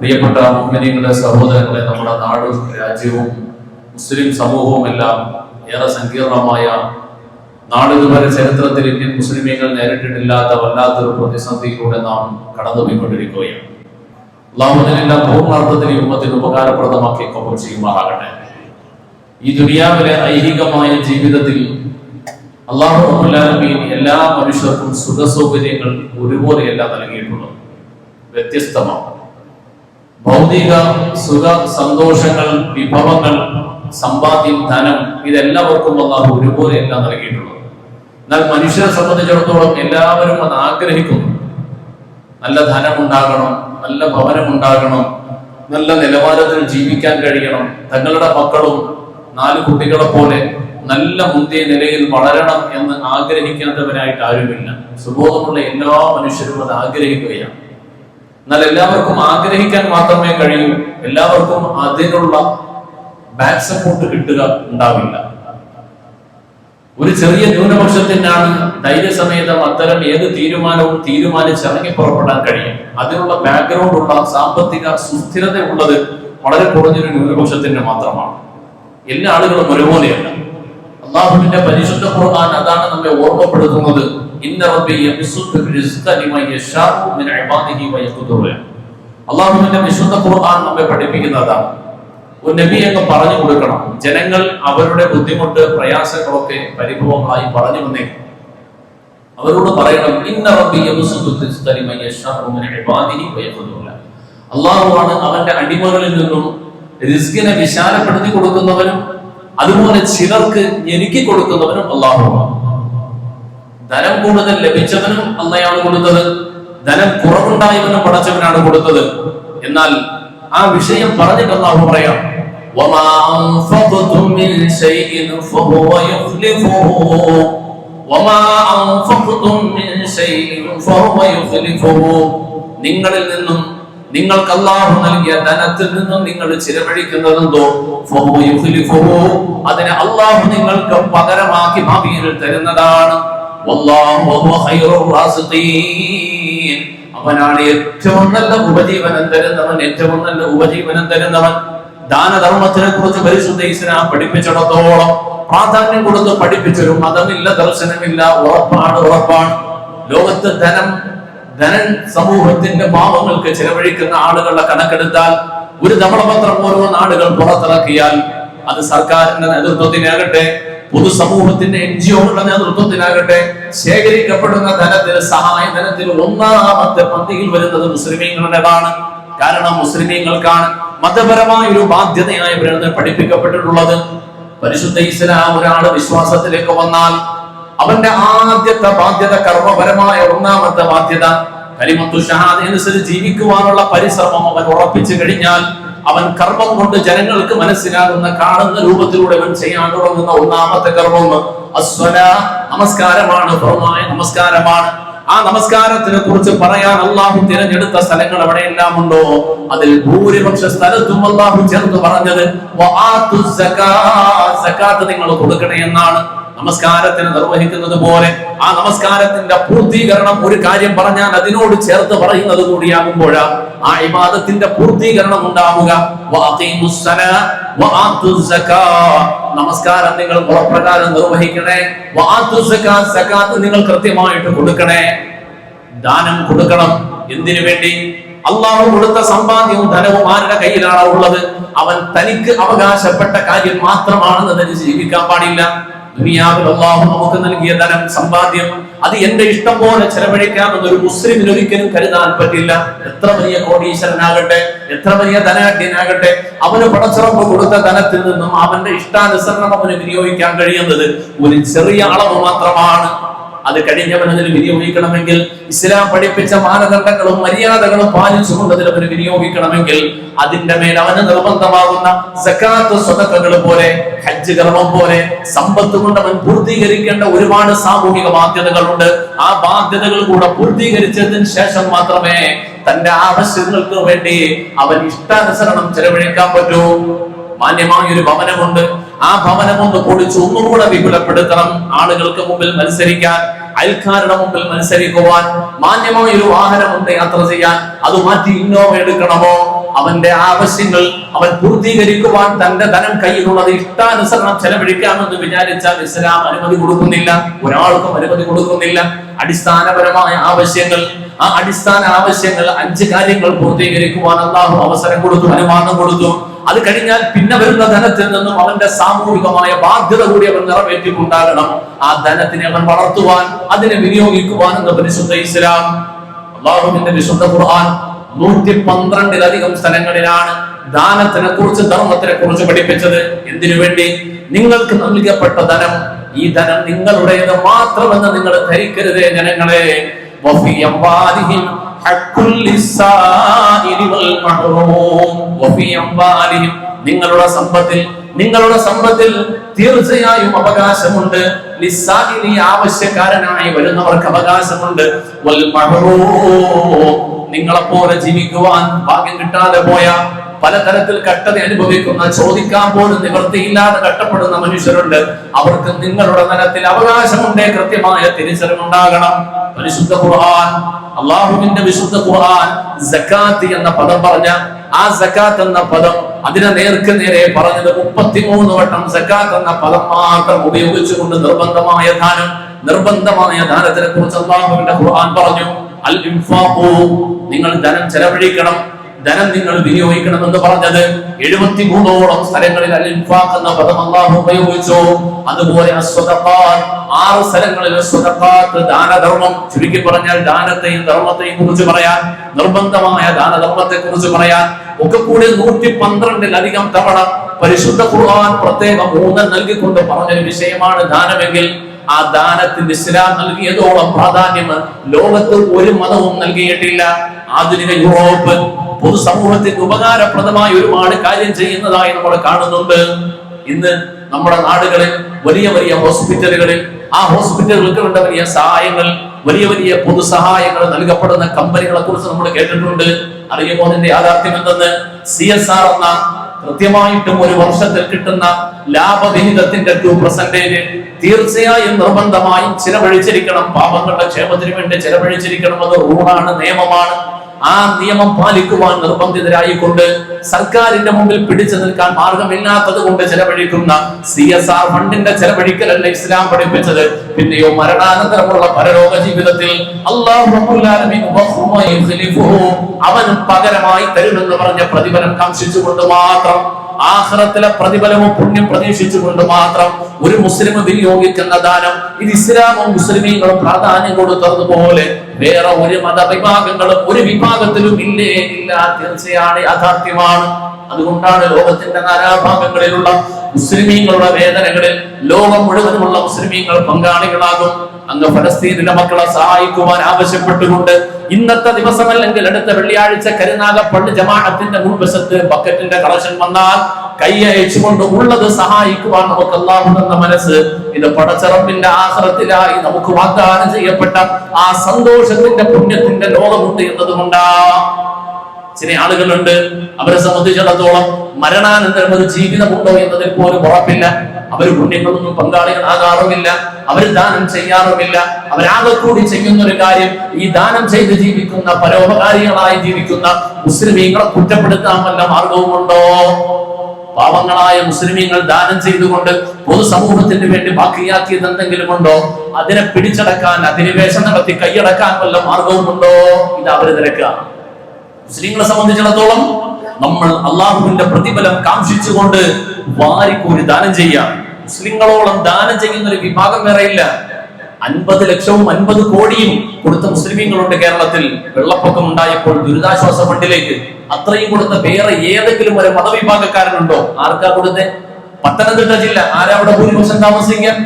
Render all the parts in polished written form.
പ്രിയപ്പെട്ട മുഅ്മിനീങ്ങളുടെ സഹോദരങ്ങളെ, നമ്മുടെ നാടും രാജ്യവും മുസ്ലിം സമൂഹവും എല്ലാം ഏറെ സങ്കീർണമായ നാളിതുവരെ ചരിത്രത്തിൽ ഇന്ത്യൻ മുസ്ലിമീങ്ങൾ നേരിട്ടിട്ടില്ലാത്ത വല്ലാത്തൊരു പ്രതിസന്ധിയിലൂടെ നാം കടന്നുപോയിക്കൊണ്ടിരിക്കുകയാണ്. അല്ലാഹുവിനെല്ലാം പൂർണ്ണാർത്ഥത്തിൽ ഈ ഉമ്മത്തിന് ഉപകാരപ്രദമാക്കി കബൂൽ ചെയ്യുമാറാകട്ടെ. ഈ ദുനിയാവിലെ ഐഹികമായ ജീവിതത്തിൽ അല്ലാഹു റബ്ബുൽ ആലമീൻ എല്ലാ മനുഷ്യർക്കും സുഖസൗകര്യങ്ങൾ ഒരുപോലെയല്ല നൽകിയിട്ടുള്ളത്, വ്യത്യസ്തമാണ്. ഭൗതിക സുഖ സന്തോഷങ്ങൾ, വിഭവങ്ങൾ, സമ്പാദ്യം, ധനം, ഇതെല്ലാവർക്കും അല്ലാഹു ഒരുപോലെയല്ല നൽകിയിട്ടുള്ളത്. എന്നാൽ മനുഷ്യരെ സംബന്ധിച്ചിടത്തോളം എല്ലാവരും അത് ആഗ്രഹിക്കുന്നു. നല്ല ധനമുണ്ടാകണം, നല്ല ഭവനമുണ്ടാകണം, നല്ല നിലവാരത്തിൽ ജീവിക്കാൻ കഴിയണം, തങ്ങളുടെ മക്കളും 4 കുട്ടികളെ പോലെ നല്ല മുന്തിയ നിലയിൽ വളരണം എന്ന് ആഗ്രഹിക്കാത്തവരായിട്ട് ആരുമില്ല. സുബോധമുള്ള എല്ലാ മനുഷ്യരും അത് ആഗ്രഹിക്കുകയാണ്. എന്നാൽ എല്ലാവർക്കും ആഗ്രഹിക്കാൻ മാത്രമേ കഴിയൂ, എല്ലാവർക്കും അതിനുള്ള ബാക്ക് സപ്പോർട്ട് കിട്ടുക ഉണ്ടാവില്ല. ഒരു ചെറിയ ന്യൂനപക്ഷത്തിനാണ് ധൈര്യസമേതം അത്തരം ഏത് തീരുമാനവും തീരുമാനിച്ചിറങ്ങി പുറപ്പെടാൻ കഴിയും. അതിനുള്ള ബാക്ക്ഗ്രൗണ്ട് ഉള്ള സാമ്പത്തിക സുസ്ഥിരത ഉള്ളത് വളരെ കുറഞ്ഞൊരു ന്യൂനപക്ഷത്തിന് മാത്രമാണ്. എല്ലാ ആളുകളും ഒരുപോലെയല്ല. അല്ലാഹുവിന്റെ പരിശുദ്ധ ഖുർആൻ അതാണ് നമ്മെ ഓർമ്മപ്പെടുത്തുന്നത്. ഇന്ന റബ്ബി യബ്സുത്തു റിസ്ഖ ലിമൻ യശാഉ മിൻ ഇബാദിഹി വയഖ്ദിറു. അല്ലാഹുവിന്റെ വിശുദ്ധ ഖുർആൻ നമ്മെ പഠിപ്പിക്കുന്നതാണ്. ഒരു നബി അങ്ങ് പറഞ്ഞു കൊടുക്കണം, ജനങ്ങൾ അവരുടെ ബുദ്ധിമുട്ട് പ്രയാസങ്ങളൊക്കെ പരിഭവങ്ങളായി പറഞ്ഞു വന്നേക്കും. അവരോട് പറയണം, ഇന്ന റബ്ബി യബ്സുത്തു റിസ്ഖ ലിമൻ യശാഉ മിൻ ഇബാദിഹി വയഖ്ദിറു. അല്ലാഹുവാണ് അവന്റെ അടിമകളിൽ നിന്നും റിസ്കിനെ വിശാലപ്പെടുത്തി കൊടുക്കുന്നവനും അതുപോലെ ചിലർക്ക് ഞെരുക്കി കൊടുക്കുന്നവനും അല്ലാഹുവാണ്. ധനം കൂടുതൽ ലഭിച്ചവനും അള്ളയാണ് കൊടുത്തത്, ധനം കുറവുണ്ടായവനും പടച്ചവനാണ് കൊടുത്തത്. എന്നാൽ ആ വിഷയം പറഞ്ഞിട്ട് അല്ലാഹു പറയാം, വമാ അൻഫഖതും മിൻ ശൈഇൻ ഫഹുവ യുഖ്ലിഫുഹു വമാ അൻഫഖതും മിൻ ശൈഇൻ ഫഹുവ യുഖ്ലിഫുഹു. നിങ്ങളിൽ നിന്നും നിങ്ങൾക്ക് അല്ലാഹു നൽകിയ ധനത്തിൽ നിന്നും നിങ്ങൾ ചിലവഴിക്കുന്നതെന്തോ ഫഹുവ യുഖ്ലിഫുഹു, അതിനെ അല്ലാഹു നിങ്ങൾക്ക് പകരമാക്കി ഭാവിയിൽ തരുന്നതാണ്. വല്ലാഹു ഹുവ ഖൈറുർ റാസിഖീൻ. അവനാണ് ഏറ്റവും നല്ല ഉപജീവനം തരുന്നവൻ, ഏറ്റവും നല്ല ഉപജീവനം തരുന്നവൻ. ദാനധർമ്മത്തിനെ കുറിച്ച് പരിശുദ്ധ ഇസ്ലാം പഠിപ്പിച്ചിടത്തോളം പ്രാധാന്യം കൊടുത്ത് പഠിപ്പിച്ചൊരു മതമില്ല, ദർശനമില്ല. ഉറപ്പാണ് ലോകത്ത് ധനം സമൂഹത്തിന്റെ പാവങ്ങൾക്ക് ചിലവഴിക്കുന്ന ആളുകളുടെ കണക്കെടുത്താൽ ഒരു ധവളപത്രം ഓരോ നാടുകൾ പുറത്തിറക്കിയാൽ അത് സർക്കാരിന്റെ നേതൃത്വത്തിനാകട്ടെ, പൊതുസമൂഹത്തിന്റെ NGOകളുടെ നേതൃത്വത്തിനാകട്ടെ, ശേഖരിക്കപ്പെടുന്ന ധനത്തിന്, സഹായ ധനത്തിന് ഒന്നാമത്തെ പന്തിയിൽ വരുന്നത് മുസ്ലിമീങ്ങളുടേതാണ്. കാരണം മുസ്ലിമീങ്ങൾക്കാണ് മതപരമായ ഒരു ബാധ്യതയായി വരുന്നത് പഠിപ്പിക്കപ്പെട്ടിട്ടുള്ളത്. പരിശുദ്ധ ഇസ്ലാം ഒരാള് വിശ്വാസത്തിലേക്ക് വന്നാൽ അവന്റെ ആദ്യത്തെ ബാധ്യത, കർമ്മപരമായ ഒന്നാമത്തെ ബാധ്യത, കലിമത്തു ഷഹാദ അനുസരിച്ച് ജീവിക്കുവാനുള്ള പരിശ്രമം അവൻ ഉറപ്പിച്ചു കഴിഞ്ഞാൽ അവൻ കർമ്മം കൊണ്ട് ജനങ്ങൾക്ക് മനസ്സിലാകുന്ന, കാണുന്ന രൂപത്തിലൂടെ അവൻ ചെയ്യാൻ തുടങ്ങുന്ന ഒന്നാമത്തെ കർമ്മം നമസ്കാരമാണ്, പൂർണ്ണമായ നമസ്കാരമാണ്. ആ നമസ്കാരത്തിനെ കുറിച്ച് പറയാൻ അല്ലാഹു തിരഞ്ഞെടുത്ത സ്ഥലങ്ങൾ എവിടെയെല്ലാം ഉണ്ടോ അതിൽ ഭൂരിപക്ഷ സ്ഥലത്തും അല്ലാഹു ചേർത്ത് പറഞ്ഞത് സകാത്ത് നിങ്ങൾ കൊടുക്കണേ എന്നാണ്. നമസ്കാരത്തിന് നിർവഹിക്കുന്നത് പോലെ ആ നമസ്കാരത്തിന്റെ പൂർത്തീകരണം ഒരു കാര്യം പറഞ്ഞാൽ അതിനോട് ചേർത്ത് പറയുന്നത് കൂടിയാകുമ്പോഴാണ് ആ ഇബാദത്തിന്റെ പൂർത്തീകരണം ഉണ്ടാവുക. നമസ്കാരം നിങ്ങൾ മുറപ്രകാരം നിർവഹിക്കണേ, സകാത്ത് നിങ്ങൾ കൃത്യമായിട്ട് കൊടുക്കണേ, ദാനം കൊടുക്കണം. എന്തിനു വേണ്ടി? അല്ലാഹു കൊടുത്ത സമ്പാദ്യവും ധനവും ആരുടെ കയ്യിലാണോ ഉള്ളത് അവൻ തനിക്ക് അവകാശപ്പെട്ട കാര്യം മാത്രമാണെന്ന് ധരിച്ച് ജീവിക്കാൻ പാടില്ല. ദുനിയാവിൽ അല്ലാഹു നമുക്ക് നൽകിയ ധനം, സമ്പാദ്യം, അത് എന്റെ ഇഷ്ടം പോലെ ചെലവഴിക്കാമെന്ന് ഒരു മുസ്ലിമിന് ഒരിക്കലും കരുതാൻ പറ്റില്ല. എത്ര വലിയ കോടീശ്വരനാകട്ടെ, എത്ര വലിയ ധനാഢ്യനാകട്ടെ, അവന് പടച്ചിറപ്പ് കൊടുത്ത ധനത്തിൽ നിന്നും അവന്റെ ഇഷ്ടാനുസരണം അവന് വിനിയോഗിക്കാൻ കഴിയുന്നത് ഒരു ചെറിയ അളവ് മാത്രമാണ്. അത് കഴിഞ്ഞവൻ അതിൽ വിനിയോഗിക്കണമെങ്കിൽ ഇസ്ലാം പഠിപ്പിച്ച മാനദണ്ഡങ്ങളും മര്യാദകളും പാലിച്ചുകൊണ്ട് അതിൽ അവന് വിനിയോഗിക്കണമെങ്കിൽ അതിന്റെ മേൽ അവന് നിർബന്ധമാകുന്ന സകാത്ത് സ്വതക്കകൾ പോലെ, ഹജ്ജ് കർമ്മം പോലെ സമ്പത്ത് കൊണ്ട് അവൻ പൂർത്തീകരിക്കേണ്ട ഒരുപാട് സാമൂഹിക ബാധ്യതകളുണ്ട്. ആ ബാധ്യതകൾ കൂടെ പൂർത്തീകരിച്ചതിന് ശേഷം മാത്രമേ തന്റെ ആവശ്യങ്ങൾക്ക് വേണ്ടി അവൻ ഇഷ്ടാനുസരണം ചെലവഴിക്കാൻ പറ്റൂ. മാന്യമായ ഒരു ഭവനമുണ്ട്, ആ ഭവനം ഒന്ന് പൊളിച്ച് ഒന്നുകൂടെ വിപുലപ്പെടുത്തണം, ആളുകൾക്ക് മുമ്പിൽ മത്സരിക്കാൻ, അയൽക്കാരുടെ മുമ്പിൽ മത്സരിക്കുവാൻ. മാന്യമായ ഒരു വാഹനമുണ്ട് യാത്ര ചെയ്യാൻ, അത് മാറ്റി ഇന്നോവ എടുക്കണമോ? അവന്റെ ആവശ്യങ്ങൾ അവൻ പൂർത്തീകരിക്കുവാൻ തന്റെ ധനം കയ്യിലുള്ളത് ഇഷ്ടാനുസരണം ചെലവഴിക്കാമെന്ന് വിചാരിച്ചാൽ ഇസ്ലാം അനുമതി കൊടുക്കുന്നില്ല, ഒരാൾക്കും അനുമതി കൊടുക്കുന്നില്ല. അടിസ്ഥാനപരമായ ആവശ്യങ്ങൾ, ആ അടിസ്ഥാന ആവശ്യങ്ങൾ 5 കാര്യങ്ങൾ പൂർത്തീകരിക്കുവാൻ അല്ലാഹു അവസരം കൊടുത്തു, അനുവാദം കൊടുത്തു. അത് കഴിഞ്ഞാൽ പിന്നെ വരുന്ന ധനത്തിൽ നിന്നും അവന്റെ സാമൂഹികമായ ബാധ്യത കൂടി അവൻ നിറവേറ്റിക്കൊണ്ടാകണം. ആ ധനത്തിനെ അവൻ വളർത്തുവാൻ, അതിനെ വിനിയോഗിക്കുവാൻ എന്ന് പരിശുദ്ധ ഇസ്ലാം. അല്ലാഹുവിന്റെ വിശുദ്ധ ഖുർആൻ 112-ലധികം സ്ഥലങ്ങളിലാണ് ദാനത്തിനെ കുറിച്ച്, ധർമ്മത്തിനെ കുറിച്ച് പഠിപ്പിച്ചത്. എന്തിനു വേണ്ടി? നിങ്ങൾക്ക് നൽകപ്പെട്ട ധനം, ഈ ധനം നിങ്ങളുടേത് മാത്രമെന്ന് നിങ്ങൾ ധരിക്കരുതേ ജനങ്ങളെ. വഫി അംവാലിഹിം ഹഖ്ഖുൽ ലിസ്സാഇലി വൽ മഹ്റൂം. വഫി അംവാലിഹിം, നിങ്ങളുടെ സമ്പത്തിൽ തീർച്ചയായും അവകാശമുണ്ട്. ലിസ്സാഇലി, ആവശ്യക്കാരനായി വരുന്നവർക്ക് അവകാശമുണ്ട്. വൽ മഹ്റൂം, നിങ്ങളെപ്പോലെ ജീവിക്കുവാൻ ഭാഗ്യം കിട്ടാതെ പോയ, പലതരത്തിൽ കഷ്ടത അനുഭവിക്കുന്ന, ചോദിക്കാൻ പോലും നിവൃത്തിയില്ലാതെ കഷ്ടപ്പെടുന്ന മനുഷ്യരുണ്ട്. അവർക്ക് നിങ്ങളുടെ ധനത്തിൽ അവകാശമുണ്ട്. കൃത്യമായ തിരിച്ചറിവുണ്ടാകണം. പരിശുദ്ധ ഖുർആൻ, അല്ലാഹുവിന്റെ വിശുദ്ധ ഖുർആൻ സകാത്ത് എന്ന പദം പറഞ്ഞ ആ സകാത്ത് എന്ന പദം അതിനെ നേർക്ക് നേരെ പറഞ്ഞത് 33 വട്ടം സകാത്ത് എന്ന പദം മാത്രം ഉപയോഗിച്ചുകൊണ്ട് നിർബന്ധമായ ദാനത്തിനെ കുറിച്ച് അല്ലാഹുവിന്റെ ഖുർആൻ പറഞ്ഞു. അൽ ഇൻഫാഖു, നിങ്ങൾ ധനം ചെലവഴിക്കണം, ധനം നിങ്ങൾ വിനിയോഗിക്കണം എന്ന് പറഞ്ഞത് 73ഓളം സ്ഥലങ്ങളിൽ അൽ ഇൻഫാഖ് എന്ന പദം അല്ലാഹു ഉപയോഗിച്ചു. അതുപോലെ അസ്സദഖാത്ത്, 6 സ്ഥലങ്ങളിൽ അസ്സദഖാത്ത്, ദാനധർമ്മം. ചുരുക്കി പറഞ്ഞാൽ ദാനത്തെയും ധർമ്മത്തെയും കുറിച്ച് പറയാൻ, നിർബന്ധമായ ദാനധർമ്മത്തെ കുറിച്ച് പറയാൻ ഒക്കെ കൂടി 112-ലധികം തവണ പരിശുദ്ധ ഖുർആൻ പ്രത്യേകം ഊന്നൽ നൽകിക്കൊണ്ട് പറഞ്ഞൊരു വിഷയമാണ് ദാനമെങ്കിൽ, ആ ദാനത്തിന് ഇസ്ലാം നൽകിയതോളം പ്രാധാന്യം ലോകത്ത് ഒരു മതവും നൽകിയിട്ടില്ല. ആധുനിക യൂറോപ്പ് പൊതുസമൂഹത്തിന് ഉപകാരപ്രദമായ ഒരുപാട് കാര്യം ചെയ്യുന്നതായി നമ്മൾ കാണുന്നുണ്ട്. ഇന്ന് നമ്മുടെ നാടുകളിൽ വലിയ വലിയ ഹോസ്പിറ്റലുകളിൽ, ആ ഹോസ്പിറ്റലുകൾക്ക് വേണ്ട വലിയ സഹായങ്ങൾ, വലിയ പൊതുസഹായങ്ങൾ നൽകപ്പെടുന്ന കമ്പനികളെ കുറിച്ച് നമ്മൾ കേട്ടിട്ടുണ്ട്. അറിയുമോ അതിന്റെ യാഥാർത്ഥ്യം എന്തെന്ന്? CSR എന്ന കൃത്യമായിട്ടും ഒരു വർഷത്തിൽ കിട്ടുന്ന ലാഭവിഹിതത്തിന്റെ 2% തീർച്ചയായും നിർബന്ധമായും ചിലവഴിച്ചിരിക്കണം. പാപങ്ങളുടെ ക്ഷേമത്തിന് വേണ്ടി ചിലവഴിച്ചിരിക്കണം. അത് റൂളാണ്, നിയമമാണ്. ആ നിയമം പാലിക്കുവാൻ നിർബന്ധിതരായിക്കൊണ്ട് സർക്കാരിന്റെ മുമ്പിൽ പിടിച്ചു നിൽക്കാൻ മാർഗമില്ലാത്തത് കൊണ്ട് ചെലവഴിക്കുന്ന CSR ഫണ്ടിന്റെ ചെലവഴിക്കലല്ല ഇസ്ലാം പഠിപ്പിച്ചത്. പിന്നെയോ മരണാനന്തരമുള്ള പരലോക ജീവിതത്തിൽ അവൻ പകരമായി തരുമെന്ന് പറഞ്ഞ പ്രതിഫലം കാംക്ഷിച്ചുകൊണ്ട് മാത്രം, ആഖിറത്തിലെ പ്രതിഫലവും പുണ്യം പ്രതീക്ഷിച്ചുകൊണ്ട് മാത്രം ഒരു മുസ്ലിം വിനിയോഗിക്കുന്ന ദാനം, ഇത് ഇസ്ലാമും മുസ്ലിമീങ്ങളും പ്രാധാന്യം കൊടുത്തതുപോലെ വേറെ ഒരു മതവിഭാഗങ്ങളും ഒരു വിഭാഗത്തിലും ഇല്ല. തീർച്ചയാണ്, യാഥാർത്ഥ്യമാണ്. അതുകൊണ്ടാണ് ലോകത്തിന്റെ നാനാഭാഗങ്ങളിലുള്ള മുസ്ലിമീങ്ങളുടെ വേദനകളിൽ ലോകം മുഴുവനുമുള്ള മുസ്ലിമീങ്ങൾ പങ്കാളികളാകും. അങ്ങ് ഫലസ്തീനിലെ മക്കളെ സഹായിക്കുവാൻ ആവശ്യപ്പെട്ടുകൊണ്ട് ഇന്നത്തെ ദിവസമല്ലെങ്കിൽ അടുത്ത വെള്ളിയാഴ്ച കരുനാഗപ്പള്ളി ജമാഅത്തിന്റെ മുൻവശത്ത് ബക്കറ്റിന്റെ കളക്ഷൻ വന്നാൽ കൈയച്ചുകൊണ്ട് ഉള്ളത് സഹായിക്കുവാൻ നമുക്ക് അല്ലാഹു തന്ന മനസ്സ്, ഇത് പടച്ചറപ്പിന്റെ ആഖിറത്തിലായി നമുക്ക് വാഗ്ദാനം ചെയ്യപ്പെട്ട ആ സന്തോഷത്തിന്റെ പുണ്യത്തിന്റെ ലോകമുണ്ട് എന്നതുകൊണ്ടാ. ചില ആളുകളുണ്ട്, അവരെ സംബന്ധിച്ചിടത്തോളം മരണാനന്തരം ഒരു ജീവിതമുണ്ടോ എന്നതിൽ പോലും ഉറപ്പില്ല. അവർ പുണ്യങ്ങളൊന്നും പങ്കാളികളാകാറുമില്ല, അവർ ദാനം ചെയ്യാറുമില്ല. അവരാകെ കൂടി ചെയ്യുന്ന ഒരു കാര്യം, ഈ ദാനം ചെയ്ത് ജീവിക്കുന്ന പരോപകാരികളായി ജീവിക്കുന്ന മുസ്ലിമീങ്ങളെ കുറ്റപ്പെടുത്താൻ വല്ല മാർഗവുമുണ്ടോ? പാവങ്ങളായ മുസ്ലിമീങ്ങൾ ദാനം ചെയ്തുകൊണ്ട് പൊതുസമൂഹത്തിന് വേണ്ടി ബാക്കിയാക്കിയത് എന്തെങ്കിലും ഉണ്ടോ? അതിനെ പിടിച്ചടക്കാൻ, അധിനിവേശം നടത്തി കൈയടക്കാൻ വല്ല മാർഗവുമുണ്ടോ? ഇത് അവര് തിരക്കുക. മുസ്ലിങ്ങളെ സംബന്ധിച്ചിടത്തോളം നമ്മൾ അള്ളാഹുവിന്റെ പ്രതിഫലം കാംക്ഷിച്ചുകൊണ്ട് വാരിക്കൂരി ദാനം ചെയ്യാം. മുസ്ലിങ്ങളോളം ദാനം ചെയ്യുന്ന ഒരു വിഭാഗം വേറെയില്ല. 50 ലക്ഷവും 50 കോടിയും കൊടുത്ത മുസ്ലിമീങ്ങളുണ്ട് കേരളത്തിൽ. വെള്ളപ്പൊക്കം ഉണ്ടായപ്പോൾ ദുരിതാശ്വാസ ഫണ്ടിലേക്ക് അത്രയും കൊടുത്ത വേറെ ഏതെങ്കിലും ഒരു മതവിഭാഗക്കാരനുണ്ടോ? ആർക്കാ കൊടുത്തേ? പത്തനംതിട്ട ജില്ല. ആരാ അവിടെ ഭൂരിപക്ഷം താമസിക്കാൻ?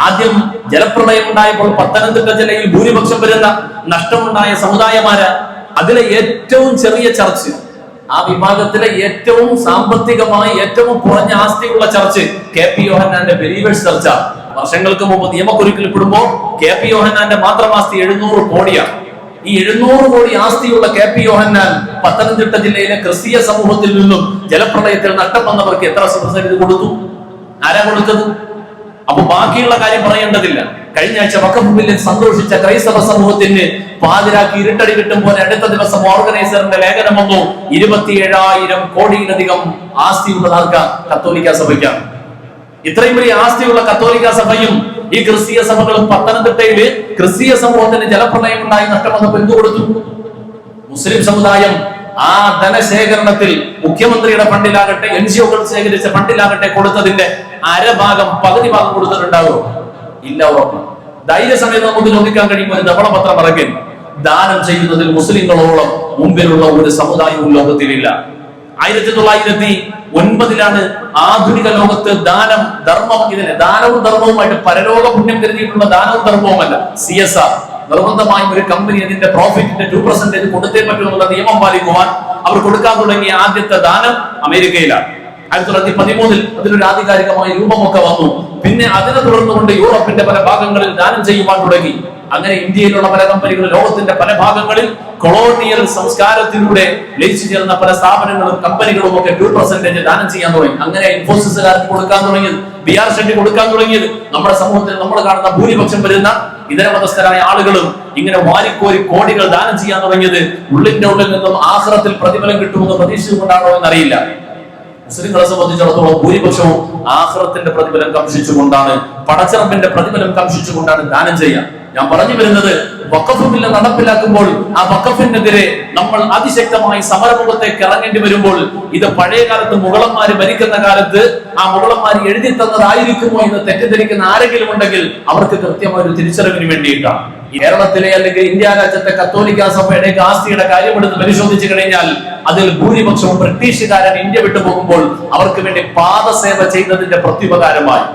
ആദ്യം ജലപ്രളയം ഉണ്ടായപ്പോൾ പത്തനംതിട്ട ജില്ലയിൽ ഭൂരിപക്ഷം വരുന്ന നഷ്ടമുണ്ടായ സമുദായമാരാ? അതിലെ ഏറ്റവും ചെറിയ ചർച്ച്, ആ വിഭാഗത്തിലെ ഏറ്റവും സാമ്പത്തികമായി ഏറ്റവും കുറഞ്ഞ ആസ്തിയുള്ള ചർച്ച് KP യോഹന്നാന്റെ ബിലീവേഴ്സ് ചർച്ചാണ്. വർഷങ്ങൾക്ക് മുമ്പ് നിയമക്കുരുക്കിൽപ്പെടുമ്പോൾ KP യോഹന്നാന്റെ മാത്രം ആസ്തി 700 കോടിയാണ്. ഈ 700 കോടി ആസ്തിയുള്ള KP യോഹന്നാൻ പത്തനംതിട്ട ജില്ലയിലെ ക്രിസ്തീയ സമൂഹത്തിൽ നിന്നും ജലപ്രളയത്തിൽ നഷ്ടം വന്നവർക്ക് എത്ര ഇത് കൊടുത്തു? ആരാ കൊടുത്തത്? അപ്പൊ ബാക്കിയുള്ള കാര്യം പറയേണ്ടതില്ല. കഴിഞ്ഞ ആഴ്ച വഖഫ് ബില്ലിൽ സന്തോഷിച്ച ക്രൈസ്തവ സമൂഹത്തിന് പാതിരാക്കി ഇരുട്ടടി കിട്ടും പോലെ അടുത്ത ദിവസം ഓർഗനൈസറിന്റെ ലേഖനം വന്നു. 27,000 കോടിയിലധികം ആസ്തിയുള്ളതാർക്ക കത്തോലിക്ക സഭയ്ക്കാണ്. ഇത്രയും വലിയ ആസ്തിയുള്ള കത്തോലിക്ക സഭയും ഈ ക്രിസ്തീയ സഭകളും പത്തനംതിട്ടയില് ക്രിസ്തീയ സമൂഹത്തിന് ജലപ്രളയം ഉണ്ടായി നഷ്ടം വന്നപ്പോൾ എന്ത് കൊടുത്തു? മുസ്ലിം സമുദായം ആ ധനശേഖരണത്തിൽ മുഖ്യമന്ത്രിയുടെ ഫണ്ടിലാകട്ടെ NGO-കൾ ശേഖരിച്ച ഫണ്ടിലാകട്ടെ കൊടുത്തതിന്റെ അരഭാഗം പകുതി ഭാഗം കൊടുത്തിട്ടുണ്ടാകുമോ? ഇല്ല, ഉറപ്പ്. ധൈര്യസമയത്ത് നമുക്ക് ചോദിക്കാൻ കഴിയും. ഒരു ധവളപത്രം ഇറക്കി ദാനം ചെയ്യുന്നതിൽ മുസ്ലിങ്ങളോളം മുമ്പിലുള്ള ഒരു സമുദായവും ലോകത്തിലില്ല. 1909 ആധുനിക ലോകത്ത് ദാനം, ധർമ്മം, ഇതിന് ദാനവും ധർമ്മവുമായിട്ട് പരലോക പുണ്യം കരുതിയിട്ടുള്ള ദാനവും ധർമ്മവുമല്ല, CSR. നിർബന്ധമായും ഒരു കമ്പനി അതിന്റെ പ്രോഫിറ്റിന്റെ 2% കൊടുത്തേ പറ്റുമെന്നുള്ള നിയമം പാലിക്കുവാൻ അവർ കൊടുക്കാൻ തുടങ്ങിയ ആദ്യത്തെ ദാനം അമേരിക്കയിലാണ്. 1913 അതിനൊരു ആധികാരികമായ രൂപമൊക്കെ വന്നു. പിന്നെ അതിനെ തുടർന്നുകൊണ്ട് യൂറോപ്പിന്റെ പല ഭാഗങ്ങളിൽ ദാനം ചെയ്യുവാൻ തുടങ്ങി. അങ്ങനെ ഇന്ത്യയിലുള്ള പല കമ്പനികൾ ലോകത്തിന്റെ പല ഭാഗങ്ങളിൽ കൊളോണിയൽ സംസ്കാരത്തിലൂടെ ലയിച്ചു ചേർന്ന പല സ്ഥാപനങ്ങളും കമ്പനികളും ഒക്കെ 2% ദാനം ചെയ്യാൻ തുടങ്ങി. അങ്ങനെ ഇൻഫോസിസുകാർക്ക് കൊടുക്കാൻ തുടങ്ങിയത്, BR ഷെട്ടി കൊടുക്കാൻ തുടങ്ങിയത്. നമ്മുടെ സമൂഹത്തിൽ നമ്മൾ കാണുന്ന ഭൂരിപക്ഷം വരുന്ന ഇതര മതസ്ഥരായ ആളുകളും ഇങ്ങനെ വാരിക്കോരി കോടികൾ ദാനം ചെയ്യാൻ തുടങ്ങിയത് ഉള്ളിന്റെ ഉള്ളിൽ നിന്നും ആഖിറത്തിൽ പ്രതിഫലം കിട്ടുമെന്ന് പ്രതീക്ഷിച്ചുകൊണ്ടാണോ എന്നറിയില്ല. മുസ്ലിങ്ങളെ സംബന്ധിച്ചിടത്തോളം ഭൂരിപക്ഷവും ആഖിറത്തിന്റെ പ്രതിഫലം കാംക്ഷിച്ചുകൊണ്ടാണ്, പടച്ചിറപ്പിന്റെ പ്രതിഫലം കാംക്ഷിച്ചുകൊണ്ടാണ് ദാനം ചെയ്യുക. ഞാൻ പറഞ്ഞു വരുന്നത്, വഖഫ് ബില്ല് നടപ്പിലാക്കുമ്പോൾ ആ വഖഫിനെതിരെ നമ്മൾ അതിശക്തമായി സമരമുഖത്തേക്ക് ഇറങ്ങേണ്ടി വരുമ്പോൾ, ഇത് പഴയ കാലത്ത് മുഗളന്മാര് ഭരിക്കുന്ന കാലത്ത് ആ മുഗളന്മാർ എഴുതി തന്നതായിരിക്കുമോ എന്ന് തെറ്റിദ്ധരിക്കുന്ന ആരെങ്കിലും ഉണ്ടെങ്കിൽ അവർക്ക് കൃത്യമായ ഒരു തിരിച്ചറിവിന് വേണ്ടിയിട്ടാണ്. കേരളത്തിലെ അല്ലെങ്കിൽ ഇന്ത്യ രാജ്യത്തെ കത്തോലിക്ക സഭയുടെ ആസ്തിയുടെ കാര്യമെടുത്ത് പരിശോധിച്ചു കഴിഞ്ഞാൽ അതിൽ ഭൂരിപക്ഷവും ബ്രിട്ടീഷുകാരൻ ഇന്ത്യ വിട്ടു പോകുമ്പോൾ അവർക്ക് വേണ്ടി പാദസേവ ചെയ്തതിന്റെ പ്രത്യുപകാരമായി.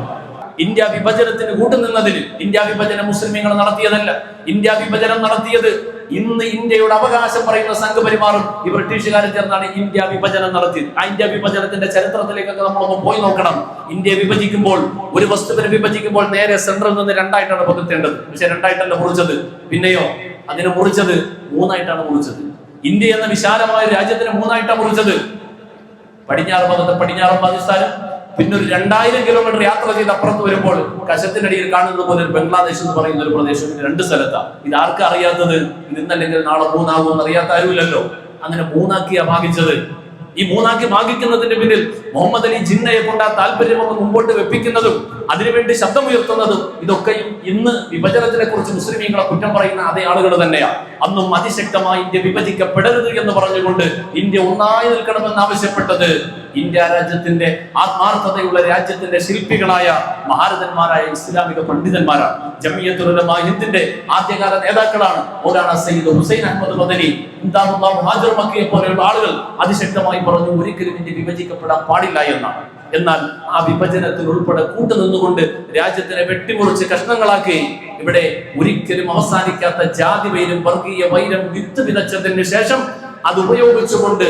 ഇന്ത്യ വിഭജനത്തിന് കൂട്ടുനിന്നതിന്, ഇന്ത്യ വിഭജനം മുസ്ലിമീങ്ങൾ നടത്തിയതല്ല. ഇന്ത്യ വിഭജനം നടത്തിയത് ഇന്ന് ഇന്ത്യയുടെ അവകാശം പറയുന്ന സംഘപരിമാറും ഈ ബ്രിട്ടീഷുകാരും ചേർന്നാണ് ഇന്ത്യ വിഭജനം നടത്തിയത്. ആ ഇന്ത്യ വിഭജനത്തിന്റെ ചരിത്രത്തിലേക്കൊക്കെ നമ്മളൊന്ന് പോയി നോക്കണം. ഇന്ത്യ വിഭജിക്കുമ്പോൾ, ഒരു വസ്തുവിനെ വിഭജിക്കുമ്പോൾ നേരെ സെൻട്രൽ നിന്ന് 2ആയിട്ടാണ് പകുത്തേണ്ടത്. പക്ഷെ 2ആയിട്ടല്ല മുറിച്ചത്. പിന്നെയോ അതിനെ മുറിച്ചത് 3ആയിട്ടാണ് മുറിച്ചത്. ഇന്ത്യ എന്ന വിശാലമായ രാജ്യത്തിനെ 3ആയിട്ടാണ് മുറിച്ചത്. പടിഞ്ഞാറ് ഭാഗത്ത് പടിഞ്ഞാറൻ പാകിസ്ഥാനും, പിന്നെ ഒരു 2000 കിലോമീറ്റർ യാത്ര ചെയ്ത് അപ്പുറത്ത് വരുമ്പോൾ കശത്തിനടിയിൽ കാണുന്നത് പോലെ ഒരു ബംഗ്ലാദേശ് എന്ന് പറയുന്ന ഒരു പ്രദേശം 2 സ്ഥലത്താണ്. ഇത് ആർക്കും അറിയാത്തത്? ഇത് ഇന്നല്ലെങ്കിൽ നാളെ 3 ആകുമെന്ന് അറിയാത്ത ആരുമില്ലല്ലോ. അങ്ങനെ 3ആക്കിയാ ഭാഗിച്ചത്. ഈ 3ആക്കി ഭാഗിക്കുന്നതിന്റെ പിന്നിൽ മുഹമ്മദ് അലി ജിന്നയെ കൊണ്ട് ആ താല്പര്യമൊക്കെ മുമ്പോട്ട് വെപ്പിക്കുന്നതും അതിനുവേണ്ടി ശബ്ദമുയർത്തുന്നതും ഇതൊക്കെയും ഇന്ന് വിഭജനത്തിനെ കുറിച്ച് മുസ്ലിമീങ്ങളെ കുറ്റം പറയുന്ന അതേ ആളുകൾ തന്നെയാണ്. അന്നും അതിശക്തമായി ഇന്ത്യ വിഭജിക്കപ്പെടരുത് എന്ന് പറഞ്ഞുകൊണ്ട് ഇന്ത്യ ഒന്നായി നിൽക്കണമെന്ന് ആവശ്യപ്പെട്ടത് ഇന്ത്യ രാജ്യത്തിന്റെ ആത്മാർത്ഥതയുള്ള രാജ്യത്തിന്റെ ശില്പികളായ മഹാരഥന്മാരായ ഇസ്ലാമിക പണ്ഡിതന്മാരാണ്. ജമിയത്തുൽ ഉലമാ ഹിന്ദിന്റെ ആദ്യകാല നേതാക്കളാണ് മൗലാന സയ്യിദ് ഹുസൈൻ അഹ്മദ് മദനി, മുഹാജിർ മക്കിയെ പോലെയുള്ള ആളുകൾ അതിശക്തമായി പറഞ്ഞു ഒരിക്കലും ഇന്ത്യ വിഭജിക്കപ്പെടാൻ പാടില്ല എന്നാണ്. എന്നാൽ ആ വിഭജനത്തിൽ ഉൾപ്പെടെ കൂട്ടുനിന്നുകൊണ്ട് രാജ്യത്തിനെ വെട്ടിമുറിച്ച് കഷ്ണങ്ങളാക്കി ഇവിടെ ഒരിക്കലും അവസാനിക്കാത്ത ജാതി വൈരം, വർഗീയ വൈരം വിത്ത് വിതച്ചതിന് ശേഷം അത് ഉപയോഗിച്ചുകൊണ്ട്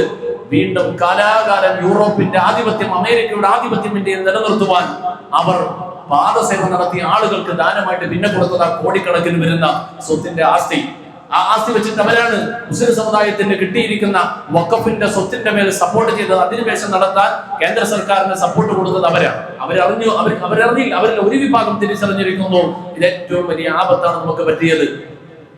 വീണ്ടും കാലാകാലം യൂറോപ്പിന്റെ ആധിപത്യം, അമേരിക്കയുടെ ആധിപത്യം ഇന്ത്യയിൽ നിലനിർത്തുവാൻ അവർ പാദസേവ നടത്തിയ ആളുകൾക്ക് ദാനമായിട്ട് പിന്നെ കൊടുത്തത് കോടിക്കണക്കിന് വരുന്ന സ്വത്തിന്റെ ആസ്തി. ആ ആസ്തി വെച്ചിട്ട് അവരാണ് മുസ്ലിം സമുദായത്തിന് കിട്ടിയിരിക്കുന്ന വഖഫിന്റെ സ്വത്തിന്റെ മേൽ സപ്പോർട്ട് ചെയ്തത്. അധിനിവേശം നടത്താൻ കേന്ദ്ര സർക്കാരിന് സപ്പോർട്ട് കൊടുത്തത് അവരാണ്. അവരറിഞ്ഞില്ല. അവരിൽ ഒരു വിഭാഗം തിരിച്ചറിഞ്ഞിരിക്കുന്നു ഇത് ഏറ്റവും വലിയ ആപത്താണ് നമുക്ക് പറ്റിയത്.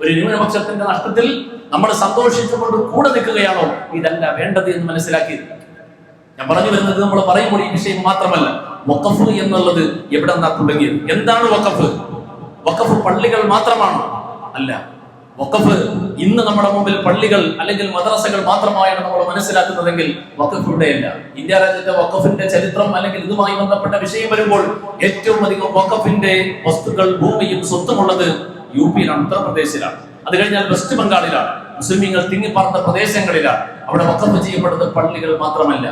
ഒരു ന്യൂനപക്ഷത്തിന്റെ നഷ്ടത്തിൽ നമ്മൾ സന്തോഷിച്ചുകൊണ്ട് കൂടെ നിൽക്കുകയാണോ? ഇതല്ല വേണ്ടത് എന്ന് മനസ്സിലാക്കി. ഞാൻ പറഞ്ഞു വരുന്നത്, നമ്മൾ പറയുമ്പോൾ ഈ വിഷയം മാത്രമല്ല, വഖഫ് എന്നുള്ളത് എവിടെ നിന്നാ തുടങ്ങിയത്? എന്താണ് വഖഫ്? വഖഫ് പള്ളികൾ മാത്രമാണോ? അല്ല. വഖഫ് ഇന്ന് നമ്മുടെ മുമ്പിൽ പള്ളികൾ അല്ലെങ്കിൽ മദ്രസകൾ മാത്രമായാണ് നമ്മൾ മനസ്സിലാക്കുന്നതെങ്കിൽ വഖഫ് ഇവിടെയല്ല. ഇന്ത്യ രാജ്യത്തെ വഖഫിന്റെ ചരിത്രം അല്ലെങ്കിൽ ഇതുമായി ബന്ധപ്പെട്ട വിഷയം വരുമ്പോൾ ഏറ്റവും അധികം വഖഫിന്റെ വസ്തുക്കൾ, ഭൂമിയും സ്വത്തുമുള്ളത് UP-യിലാണ്, ഉത്തർപ്രദേശിലാണ്. അത് കഴിഞ്ഞാൽ വെസ്റ്റ് ബംഗാളിലാണ്, മുസ്ലിമീങ്ങൾ തിങ്ങിപ്പാർത്ത പ്രദേശങ്ങളിലാണ്. അവിടെ വഖഫ് ചെയ്യപ്പെടുന്നത് പള്ളികൾ മാത്രമല്ല.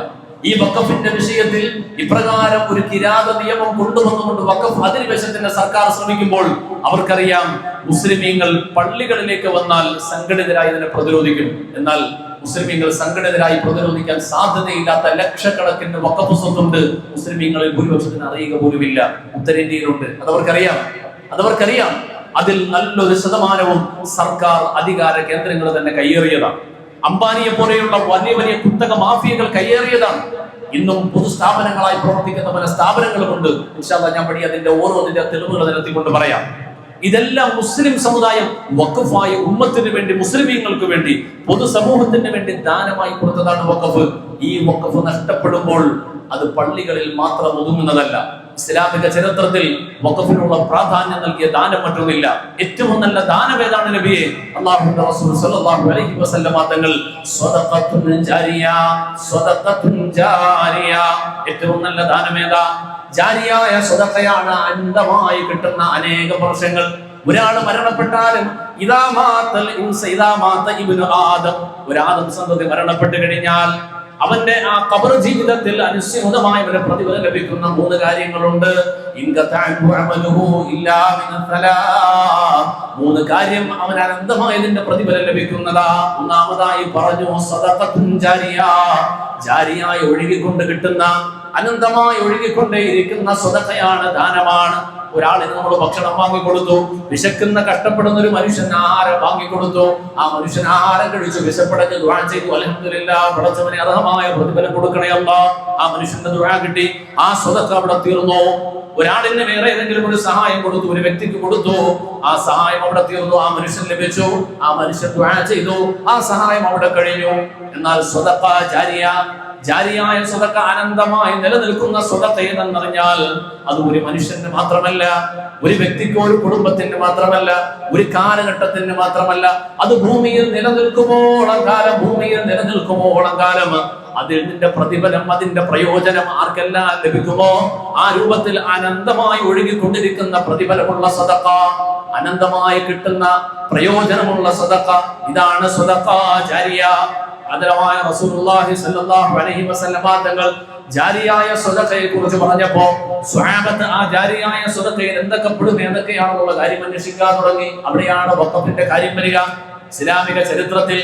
ഈ വഖഫിന്റെ വിഷയത്തിൽ ഇപ്രകാരം ഒരു കിരാത നിയമം കൊണ്ടുവന്നുകൊണ്ട് വഖഫ് അധിനിവേശത്തിന്റെ സർക്കാർ ശ്രമിക്കുമ്പോൾ അവർക്കറിയാം മുസ്ലിമീങ്ങൾ പള്ളികളിലേക്ക് വന്നാൽ സംഘടിതരായി ഇതിനെ പ്രതിരോധിക്കും. എന്നാൽ മുസ്ലിമീങ്ങൾ സംഘടിതരായി പ്രതിരോധിക്കാൻ സാധ്യതയില്ലാത്ത ലക്ഷക്കണക്കിന് വഖഫ് സ്വത്തുണ്ട്. മുസ്ലിമീങ്ങളിൽ ഭൂരിപക്ഷത്തിന് അറിയുക പോലുമില്ല. ഉത്തരേന്ത്യയിലുണ്ട്. അതവർക്കറിയാം. അതിൽ നല്ലൊരു ശതമാനവും സർക്കാർ അധികാര കേന്ദ്രങ്ങൾ തന്നെ കയ്യേറിയതാണ്. അംബാനിയെ പോലെയുള്ള വലിയ വലിയ കുത്തക മാഫിയകൾ കയ്യേറിയതാണ്. ഇന്നും പൊതുസ്ഥാപനങ്ങളായി പ്രവർത്തിക്കുന്ന പല സ്ഥാപനങ്ങളുമുണ്ട്. ഇൻഷാ അല്ലാഹ് ഞാൻ അതിന്റെ ഓരോന്നിന്റെ തെളിവുകൾ നിരത്തിക്കൊണ്ട് പറയാം. ഇതെല്ലാം മുസ്ലിം സമുദായം വഖഫായ ഉമ്മത്തിന് വേണ്ടി, മുസ്ലിമീങ്ങൾക്ക് വേണ്ടി, പൊതുസമൂഹത്തിന് വേണ്ടി ദാനമായി കൊടുത്തതാണ് വഖഫ്. ഈ വഖഫ് നഷ്ടപ്പെടുമ്പോൾ അത് പള്ളികളിൽ മാത്രം ഒതുങ്ങുന്നതല്ല. ഇസ്ലാമിക ചരിത്രത്തിൽ വഖഫിനുള്ള പ്രാധാന്യം നൽകിയ ദാനം മറ്റൊന്നില്ല. ഏറ്റവും നല്ല ദാനം ഏതാണ് നബിയെ? അല്ലാഹുവിന്റെ റസൂൽ സ്വല്ലല്ലാഹു അലൈഹി വസല്ലമ തങ്ങൾ സ്വദഖത്തുൻ ജാരിയ, സ്വദഖത്തുൻ ജാരിയ, ഏറ്റവും നല്ല ദാനം ഏതാ? ജാരിയായ സ്വദഖയാണ്, അനന്തമായി കിട്ടുന്ന അനേക വർഷങ്ങൾ. ഒരാൾ മരണപ്പെട്ടാലും ഇദാ മാതൽ ഇൻസ ഇദാ മാത ഇബ്നു ആദം, ഒരു ആദം സന്തതി മരണപ്പെട്ടു കഴിഞ്ഞാൽ അവന്റെ ആ ഖബർ ജീവിതത്തിൽ അനുസ്യൂതമായ ഒരു പ്രതിഫലം ലഭിക്കുന്ന 3 കാര്യങ്ങളുണ്ട്. മൂന്ന് കാര്യം അവൻ അനന്തമായതിന്റെ പ്രതിഫലം ലഭിക്കുന്നതാ. ഒന്നാമതായി പറഞ്ഞു സദഖത്തുൻ ജാരിയ, ജാരിയായി ഒഴുകിക്കൊണ്ട് കിട്ടുന്ന, അനന്തമായി ഒഴുകിക്കൊണ്ടേയിരിക്കുന്ന സ്വതക്കയാണ്, ദാനമാണ്. ഒരാളിന് നമ്മൾ ഭക്ഷണം വാങ്ങിക്കൊടുത്തു, വിശക്കുന്ന കഷ്ടപ്പെടുന്ന ഒരു മനുഷ്യൻ ആഹാരം വാങ്ങിക്കൊടുത്തു, ആ മനുഷ്യൻ ആഹാരം കഴിച്ചു, വിശപ്പടച്ച് ദുആ ചെയ്തു, അൽഹംദുലില്ലാഹ് പടച്ചവനെ അർഹമായ പ്രതിഫലം കൊടുക്കണേ അല്ലാഹ്. ആ മനുഷ്യന്റെ ദുആ കിട്ടി, ആ സ്വതക്ക അവിടെ തീർന്നു. ഒരാളിന് വേറെ ഏതെങ്കിലും ഒരു സഹായം കൊടുത്തു, ഒരു വ്യക്തിക്ക് കൊടുത്തു, ആ സഹായം അവിടെ തീർന്നു, ആ മനുഷ്യൻ ലഭിച്ചു, ആ മനുഷ്യൻ ദുആ ചെയ്തു, ആ സഹായം അവിടെ കഴിഞ്ഞു. എന്നാൽ സ്വതക്ക ജാരിയ, ജാരിയായ സ്വതക്ക, അനന്തമായി നിലനിൽക്കുന്ന സ്വതക്ക എന്ന് പറഞ്ഞാൽ അത് ഒരു മനുഷ്യന് മാത്രമല്ല, ഒരു വ്യക്തിക്കോ ഒരു കുടുംബത്തിന് മാത്രമല്ല, ഒരു കാലഘട്ടത്തിന് മാത്രമല്ല, അത് ഭൂമിയിൽ നിലനിൽക്കുമ്പോളം കാലം, ഭൂമിയിൽ നിലനിൽക്കുമ്പോളം കാലം അതിന്റെ പ്രതിഫലം, അതിന്റെ പ്രയോജനം ആർക്കെല്ലാം ലഭിക്കുമോ ആ രൂപത്തിൽ അനന്തമായി ഒഴുകിക്കൊണ്ടിരിക്കുന്ന പ്രതിഫലമുള്ള സദഖ, അനന്തമായി കിട്ടുന്ന പ്രയോജനമുള്ള സദഖ, ഇതാണ് സദഖ ജാരിയ. ആദരവായ റസൂലുള്ളാഹി സ്വല്ലല്ലാഹു അലൈഹി വസല്ലമ തങ്ങൾ ജാരിയായ സ്വതക്കയെ കുറിച്ച് പറഞ്ഞപ്പോ സ്വഹാബത്ത് ആ ജാരിയായ സ്വതക്കയിൽ എന്തൊക്കെ പെടും, ഏതൊക്കെയാണെന്നുള്ള കാര്യം അന്വേഷിക്കാൻ തുടങ്ങി. അവിടെയാണ് വഖഫിന്റെ കാര്യം വരിക. ഇസ്ലാമിക ചരിത്രത്തിൽ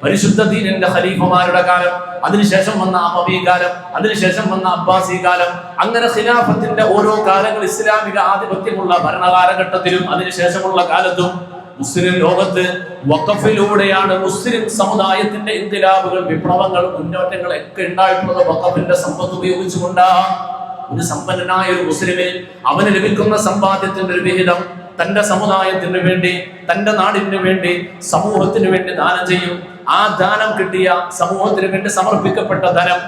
പരിശുദ്ധ ദീനിന്റെ ഖലീഫമാരുടെ കാലം, അതിനുശേഷം വന്ന അമവി കാലം, അതിനുശേഷം വന്ന അബ്ബാസി കാലം, അങ്ങനെ ഖിലാഫത്തിന്റെ ഓരോ കാലങ്ങൾ ഇസ്ലാമിക ആധിപത്യമുള്ള ഭരണകാലഘട്ടത്തിലും അതിനുശേഷമുള്ള കാലത്തും മുസ്ലിം ലോകത്ത് വഖഫിലൂടെയാണ് മുസ്ലിം സമുദായത്തിന്റെ ഇൻഖിലാബുകൾ, വിപ്ലവങ്ങൾ, മുന്നേറ്റങ്ങൾ ഒക്കെ ഉണ്ടായിട്ടുള്ളത് വഖഫിന്റെ സമ്പത്ത് ഉപയോഗിച്ചുകൊണ്ടാണ്. ഒരു സമ്പന്നനായ ഒരു മുസ്ലിമിന് അവന് ലഭിക്കുന്ന സമ്പാദ്യത്തിന്റെ ഒരു വിഹിതം തന്റെ സമുദായത്തിന് വേണ്ടി, തന്റെ നാടിന് വേണ്ടി, സമൂഹത്തിന് വേണ്ടി ദാനം ചെയ്യും. ആ ദാനം കിട്ടിയ സമൂഹത്തിന് വേണ്ടി സമർപ്പിക്കപ്പെട്ട ധനം,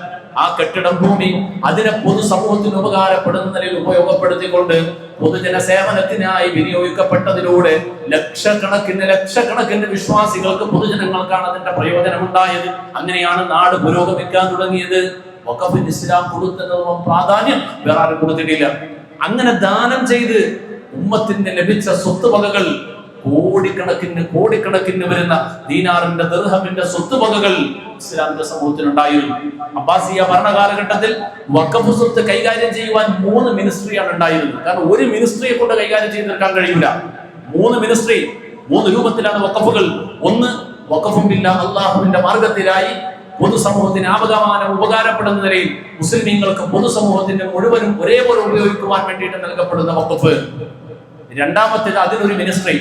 ആ കെട്ടിടം, ഭൂമി, അതിനെ പൊതുസമൂഹത്തിന് ഉപകാരപ്പെടുന്ന നിലയിൽ ഉപയോഗപ്പെടുത്തിക്കൊണ്ട് പൊതുജന സേവനത്തിനായി വിനിയോഗിക്കപ്പെട്ടതിലൂടെ ലക്ഷക്കണക്കിന് വിശ്വാസികൾക്ക്, പൊതുജനങ്ങൾക്കാണ് അതിന്റെ പ്രയോജനം ഉണ്ടായത്. അങ്ങനെയാണ് നാട് പുരോഗമിക്കാൻ തുടങ്ങിയത്. വഖഫിന് ഇസ്ലാം കൊടുത്തതിനുള്ള പ്രാധാന്യം വേറെ ആരും കൊടുത്തിട്ടില്ല. അങ്ങനെ ദാനം ചെയ്ത് ഉമ്മത്തിന് ലഭിച്ച സ്വത്തുവകകൾ കോടിക്കണക്കിന് വരുന്ന ദീനാറിന്റെ ദിർഹമിന്റെ സ്വത്തുവകകൾ ഇസ്ലാമിക സമൂഹത്തിനുണ്ടായിരുന്നു. അബ്ബാസിയ ഭരണകാലഘട്ടത്തിൽ വഖഫ് സ്വത്ത് കൈകാര്യം ചെയ്യുവാൻ 3 മിനിസ്ട്രിയാണ് ഉണ്ടായിരുന്നത്. കാരണം ഒരു മിനിസ്ട്രിയെ കൊണ്ട് കൈകാര്യം ചെയ്തെടുക്കാൻ കഴിയില്ല. 3 മിനിസ്ട്രി, 3 രൂപത്തിലാണ് വഖഫുകൾ. ഒന്ന് വഖഫും ബില്ലാഹ്, അല്ലാഹുവിന്റെ മാർഗത്തിലായി പൊതുസമൂഹത്തിന് ആപകമാനം ഉപകാരപ്പെടുന്ന നിലയിൽ മുസ്ലിമീങ്ങൾക്ക് പൊതുസമൂഹത്തിന്റെ മുഴുവനും ഒരേപോലെ ഉപയോഗിക്കുവാൻ വേണ്ടിയിട്ട് നൽകപ്പെടുന്ന വഖഫ്. രണ്ടാമത്തേത് അതിനൊരു മിനിസ്ട്രി.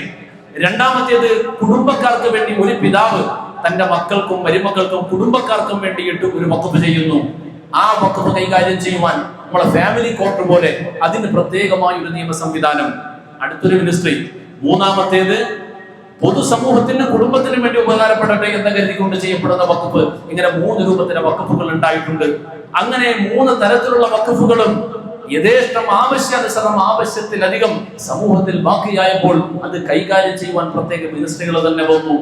രണ്ടാമത്തേത് കുടുംബക്കാർക്ക് വേണ്ടി ഒരു പിതാവ് തന്റെ മക്കൾക്കും മരുമക്കൾക്കും കുടുംബക്കാർക്കും വേണ്ടിയിട്ട് ഒരു വഖഫ് ചെയ്യുന്നു. ആ വഖഫ് കൈകാര്യം ചെയ്യുവാൻ നമ്മളെ ഫാമിലി കോർട്ട് പോലെ അതിന് പ്രത്യേകമായ ഒരു നിയമ സംവിധാനം. അടുത്തൊരു മിനിസ്ട്രി. മൂന്നാമത്തേത് പൊതുസമൂഹത്തിന്, കുടുംബത്തിന് വേണ്ടി ഉപകാരപ്പെടട്ടെ എന്ന് കരുതിക്കൊണ്ട് ചെയ്യപ്പെടുന്ന വഖഫ്. ഇങ്ങനെ 3 രൂപത്തിലെ വഖഫുകൾ ഉണ്ടായിട്ടുണ്ട്. അങ്ങനെ 3 തരത്തിലുള്ള വഖഫുകളും യഥേഷ്ടം, ആവശ്യാനുസരണം, ആവശ്യത്തിലധികം സമൂഹത്തിൽ ബാക്കിയായപ്പോൾ അത് കൈകാര്യം ചെയ്യുവാൻ പ്രത്യേക മിനിസ്ട്രികൾ തന്നെ വന്നു.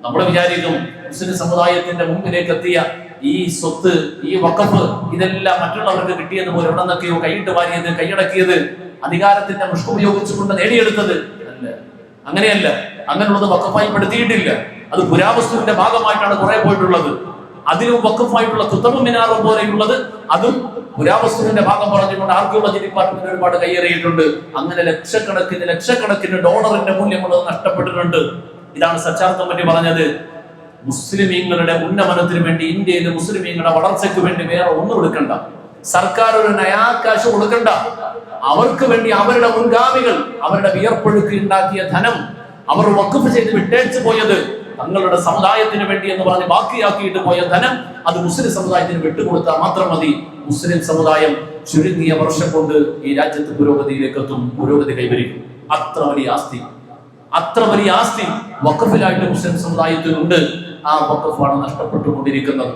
നമ്മൾ വിചാരിക്കും മുസ്ലിം സമുദായത്തിന്റെ മുമ്പിലേക്ക് എത്തിയ ഈ സ്വത്ത്, ഈ വഖഫ്, ഇതെല്ലാം മറ്റുള്ളവർക്ക് കിട്ടിയത് പോലെ എവിടെ നിന്നൊക്കെയോ കൈയിട്ട് വാരിയത്, കൈയടക്കിയത്, അധികാരത്തിന്റെ മുഷ്കം ഉപയോഗിച്ചുകൊണ്ട് നേടിയെടുത്തത് അല്ല. അങ്ങനെയല്ല. അങ്ങനെയുള്ളത് വഖഫായി പെടുത്തിയിട്ടില്ല. അത് പുരാവസ്തുവിന്റെ ഭാഗമായിട്ടാണ് കുറെ പോയിട്ടുള്ളത്. അതിനും വഖഫായിട്ടുള്ള കുത്തബ് മിനാർ പോലെയുള്ളത് അതും പുരാവസ്തുവിന്റെ ഭാഗം പറഞ്ഞുകൊണ്ട് ആർക്കിയോളജി ഡിപ്പാർട്ട്മെന്റ് ഒരുപാട് കയ്യേറിയിട്ടുണ്ട്. അങ്ങനെ ലക്ഷക്കണക്കിന് ഡോളറിന്റെ മൂല്യമുള്ളത് നഷ്ടപ്പെട്ടിട്ടുണ്ട്. ഇതാണ് സച്ചാർ കമ്മിറ്റി പറഞ്ഞത്. മുസ്ലിമീങ്ങളുടെ ഉന്നമനത്തിന് വേണ്ടി, ഇന്ത്യയിലെ മുസ്ലിമീങ്ങളുടെ വളർച്ചയ്ക്ക് വേണ്ടി വേറെ ഒന്നും കൊടുക്കണ്ട, സർക്കാർ ഒരു നയാകാശ് കൊടുക്കണ്ട. അവർക്ക് വേണ്ടി അവരുടെ മുൻഗാമികൾ അവരുടെ വിയർപ്പൊഴുക്കി ഉണ്ടാക്കിയ ധനം അവർ വഖഫ് ചെയ്ത് വിട്ടേച്ചു പോയത് തങ്ങളുടെ സമുദായത്തിന് വേണ്ടി എന്ന് പറഞ്ഞ് ബാക്കിയാക്കിയിട്ട് പോയ ധനം അത് മുസ്ലിം സമുദായത്തിന് വിട്ടുകൊടുത്താൽ മാത്രം മതി. മുസ്ലിം സമുദായം ചുരുങ്ങിയ വർഷം കൊണ്ട് ഈ രാജ്യത്ത് പുരോഗതിയിലേക്ക് എത്തും, പുരോഗതി കൈവരിക്കും. അത്ര വലിയ ആസ്തി വഖഫിലായിട്ട് മുസ്ലിം സമുദായത്തിനുണ്ട്. ആ വഖഫാണ് നഷ്ടപ്പെട്ടുകൊണ്ടിരിക്കുന്നത്.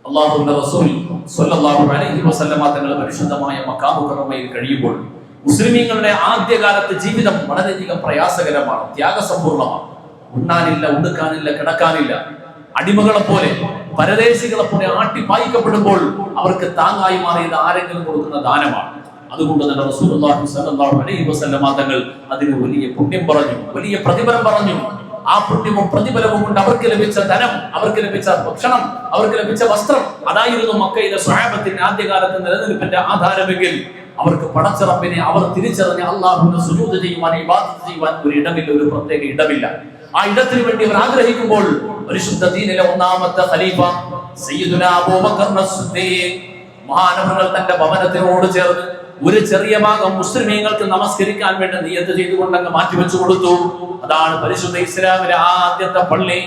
അല്ലാഹുവിന്റെ റസൂൽ സ്വല്ലല്ലാഹു അലൈഹി വസല്ലമ തങ്ങൾ പരിശുദ്ധമായ മക്കാ മുകറമയിൽ കഴിയുമ്പോൾ മുസ്ലിമീങ്ങളുടെ ആദ്യകാലത്തെ ജീവിതം വളരെയധികം പ്രയാസകരമാണ്, ത്യാഗസമ്പൂർണമാണ്. ഉണ്ണാനില്ല, ഉടുക്കാനില്ല, കിടക്കാനില്ല. അടിമകളെ പോലെ, പരദേശികളെ പോലെ ആട്ടിപ്പായിക്കപ്പെടുമ്പോൾ അവർക്ക് താങ്ങായി മാറിയത് ആരെങ്കിലും കൊടുക്കുന്ന ദാനമാണ്. അതുകൊണ്ട് തന്നെ റസൂലുള്ളാഹി സ്വല്ലല്ലാഹു അലൈഹി വസല്ലമ തങ്ങൾ അതിന് വലിയ പുണ്യം പറഞ്ഞു, വലിയ പ്രതിഫലം പറഞ്ഞു. ആ പുണ്യവും പ്രതിഫലവും കൊണ്ട് അവർക്ക് ലഭിച്ച ധനം, അവർക്ക് ലഭിച്ച ഭക്ഷണം, അവർക്ക് ലഭിച്ച വസ്ത്രം, അതായിരുന്നു മക്കയിലെ സ്വഹാബത്തിന്റെ ആദ്യകാലത്ത് നിലനിൽപ്പിന്റെ ആധാരമെങ്കിൽ അവർക്ക് പടച്ച റബ്ബിനെ അവർ തിരിച്ചറിഞ്ഞ അല്ലാഹുവിനെ സുജൂദ് ചെയ്യുവാൻ, ഇബാദത്ത് ചെയ്യുവാൻ ഒരു ഇടമില്ല, ഒരു പ്രത്യേക ഇടമില്ല. ആ ഇടത്തിന് വേണ്ടി അവർ ആഗ്രഹിക്കുമ്പോൾ പരിശുദ്ധ ദീനിലെ ഒന്നാമത്തെ ഖലീഫ സയ്യിദുനാ അബൂബക്കർ അസ്-സിദ്ദീഖ് മഹാനവറുകൾ തന്റെ ഭവനത്തിനോട് ചേർന്ന് ഒരു ചെറിയ ഭാഗം മുസ്ലിമീങ്ങൾക്ക് നമസ്കരിക്കാൻ വേണ്ടി നിയത്ത് ചെയ്തുകൊണ്ടങ്ങ് മാറ്റിവെച്ചു കൊടുത്തു. അതാണ് പരിശുദ്ധ ഇസ്ലാമിലെ ആദ്യത്തെ പള്ളി,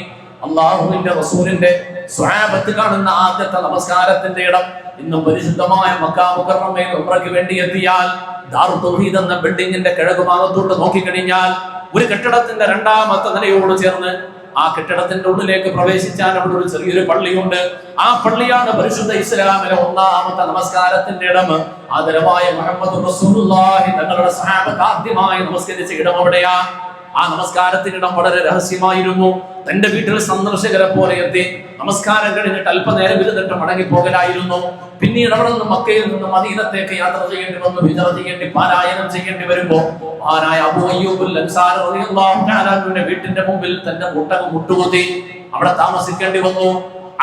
അല്ലാഹുവിന്റെ റസൂലിന്റെ സ്വഹാബത്ത് കാണുന്ന ആദ്യത്തെ നമസ്കാരത്തിന്റെ ഇടം. ഇന്നും പരിശുദ്ധമായ മക്കാ മുകറമയിൽ ഉംറയ്ക്ക് വേണ്ടി എത്തിയാൽ ദാറുൽ തൗഹീദ് എന്ന ബിൽഡിങ്ങിന്റെ കിഴക്ക് ഭാഗത്തോട്ട് നോക്കിക്കഴിഞ്ഞാൽ ഒരു കെട്ടിടത്തിന്റെ രണ്ടാമത്തെ നിലയോട് ചേർന്ന് ആ കെട്ടിടത്തിന്റെ ഉള്ളിലേക്ക് പ്രവേശിച്ചാൽ അവിടെ ഒരു ചെറിയൊരു പള്ളിയുണ്ട്. ആ പള്ളിയാണ് പരിശുദ്ധ ഇസ്ലാമിലെ ഒന്നാമത്തെ നമസ്കാരത്തിന്റെ ഇടം. ആദരവായ മുഹമ്മദ് റസൂലുള്ളാഹി തങ്ങളുടെ സ്വഹാബത്ത് ആദ്യമായി നമസ്കരിച്ച ഇടം അവിടെയാ. ആ നമസ്കാരത്തിനിടം വളരെ രഹസ്യമായിരുന്നു. തന്റെ വീട്ടിൽ സന്ദർശകരെ പോലെ എത്തി നമസ്കാരം കഴിഞ്ഞിട്ട് അല്പനേരം ഇരുന്നിട്ട് മടങ്ങി പോകലായിരുന്നു. പിന്നീട് അവിടെ നിന്ന് മക്കയിൽ നിന്ന് മദീനത്തേക്ക് യാത്ര ചെയ്യേണ്ടി വന്നു, ഹിജ്റ ചെയ്യേണ്ടി, പാലായനം ചെയ്യേണ്ടി വരുമ്പോ മഹാനായ അബൂ അയ്യൂബുൽ അൻസാരി റളിയല്ലാഹു തആല അൻഹുവിന്റെ വീട്ടിന്റെ മുമ്പിൽ തന്റെ ഒട്ടകം മുട്ടുകുത്തി അവിടെ താമസിക്കേണ്ടി വന്നു.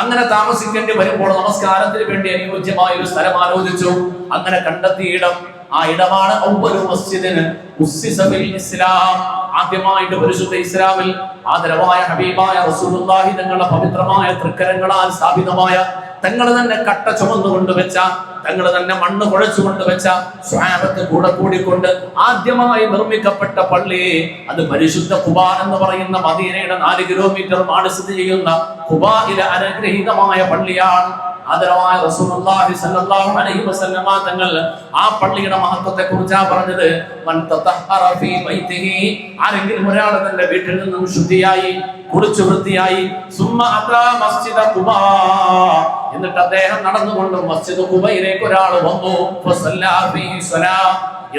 അങ്ങനെ താമസിക്കേണ്ടി വരുമ്പോൾ നമസ്കാരത്തിന് വേണ്ടി അനുയോജ്യമായ ഒരു സ്ഥലം ആലോചിച്ചു. അങ്ങനെ കണ്ടെത്തിയ ഇടം, ആ ഇടമാണ് അവ്വലു മസ്ജിദിന് ഉസ്സിസ ബിൽ ഇസ്ലാം. ആദ്യമായിട്ട് പരിശുദ്ധ ഇസ്ലാമിൽ ആദരവായ ഹബീബായ റസൂലുള്ളാഹി തങ്ങളുടെ പവിത്രമായ തൃക്കരങ്ങളാൽ സ്ഥാപിതമായ, തങ്ങൾ തന്നെ കട്ട ചുമന്നു കൊണ്ടുവച്ച, തങ്ങൾ തന്നെ മണ്ണ് കുഴച്ചു കൊണ്ടുവച്ച, സ്വഹാബത്ത് കൂടെ കൂടിക്കൊണ്ട് ആദ്യമായി നിർമ്മിക്കപ്പെട്ട പള്ളി അത് പരിശുദ്ധ ഖുബാ എന്ന് പറയുന്ന മദീനയുടെ 4 കിലോമീറ്റർ മാറി സ്ഥിതി ചെയ്യുന്ന ഖുബായിലെ അനുഗ്രഹീതമായ പള്ളിയാണ്. ആദരവായ റസൂലുള്ളാഹി സ്വല്ലല്ലാഹു അലൈഹി വസല്ലമ തങ്ങൾ ആ പള്ളിയുടെ മഹത്വത്തെ കുറിച്ചാ പറഞ്ഞത്. മൻ തതഹറ ഫീ ബൈതിഹി, ആരെങ്കിലും ഒരാൾ തന്റെ വീട്ടിൽ നിന്നും ശുദ്ധിയായി കുളിച്ചു വൃത്തിയായി, സുമ്മ അതാ മസ്ജിദ ഖുബാ, എന്നിട്ട് അദ്ദേഹം നടന്നുകൊണ്ട് മസ്ജിദ് ഖുബയിലേക്ക് ഒരാൾ വന്നു, ഫസല്ലാ ഫീഹി സ്വലാ,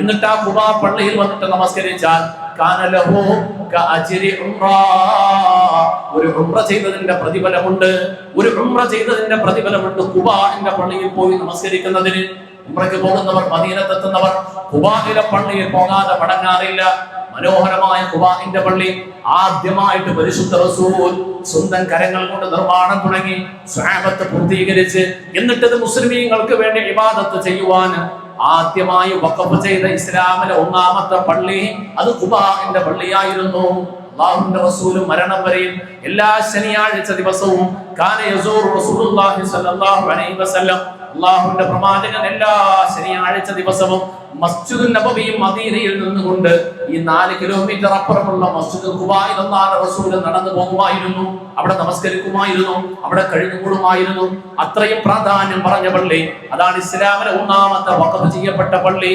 എന്നിട്ട് ആ ഖുബാ പള്ളിയിൽ വന്നിട്ട് നമസ്കരിച്ചാൽ കാന ലഹു കഅജ്രി ഉംറ, ഒരു ഉംറ ചെയ്തതിന്റെ പ്രതിഫലമുണ്ട്, ഒരു ഉംറ ചെയ്തതിന്റെ പ്രതിഫലമുണ്ട് ഖുബാന്റെ പള്ളിയിൽ പോയി നമസ്കരിക്കുന്നതിന്. ഉംറയ്ക്ക് പോകുന്നവർ, മദീനത്തെത്തുന്നവർ ഖുബായിലെ പള്ളിയിൽ പോകാതെ മടങ്ങാറില്ല. മനോഹരമായ ഖുബാഇന്റെ പള്ളി ആദ്യമായിട്ട് പരിശുദ്ധ റസൂൽ സ്വന്തം കരങ്ങൾ കൊണ്ട് നിർമ്മാണം തുടങ്ങി, സ്വഹാബത്ത് പൂർത്തീകരിച്ച്, എന്നിട്ട് മുസ്ലിമീങ്ങൾക്ക് വേണ്ടി ഇബാദത്ത് ചെയ്യുവാൻ ആദ്യമായി വഖഫ് ചെയ്ത ഇസ്ലാമിലെ ഒന്നാമത്തെ പള്ളി അത് ഖുബാഇന്റെ പള്ളിയായിരുന്നു. അല്ലാഹുവിന്റെ റസൂൽ മരണം വരെയും എല്ലാ ശനിയാഴ്ച ദിവസവും കാന യസൂർ റസൂലുള്ളാഹി സ്വല്ലല്ലാഹു അലൈഹി വസല്ലം, അല്ലാഹുവിന്റെ പ്രവാചകൻ എല്ലാ ശനിയാഴ്ച ദിവസവും മസ്ജിദുൻ നബവിയും മദീനയിൽ നിന്നുകൊണ്ട് ഈ 4 കിലോമീറ്റർ അപ്പുറമുള്ള മസ്ജിദ് ഖുബായിൽ അല്ലാഹുവിന്റെ റസൂൽ നടന്നു പോകുമായിരുന്നു. അവിടെ നമസ്കരിക്കുമായിരുന്നു, അവിടെ കഴിഞ്ഞുകൂടുമായിരുന്നു. അത്രയും പ്രാധാന്യം പറഞ്ഞ പള്ളി അതാണ് ഇസ്ലാമിലെ ഒന്നാമത്തെ വഖഫ് ചെയ്യപ്പെട്ട പള്ളി.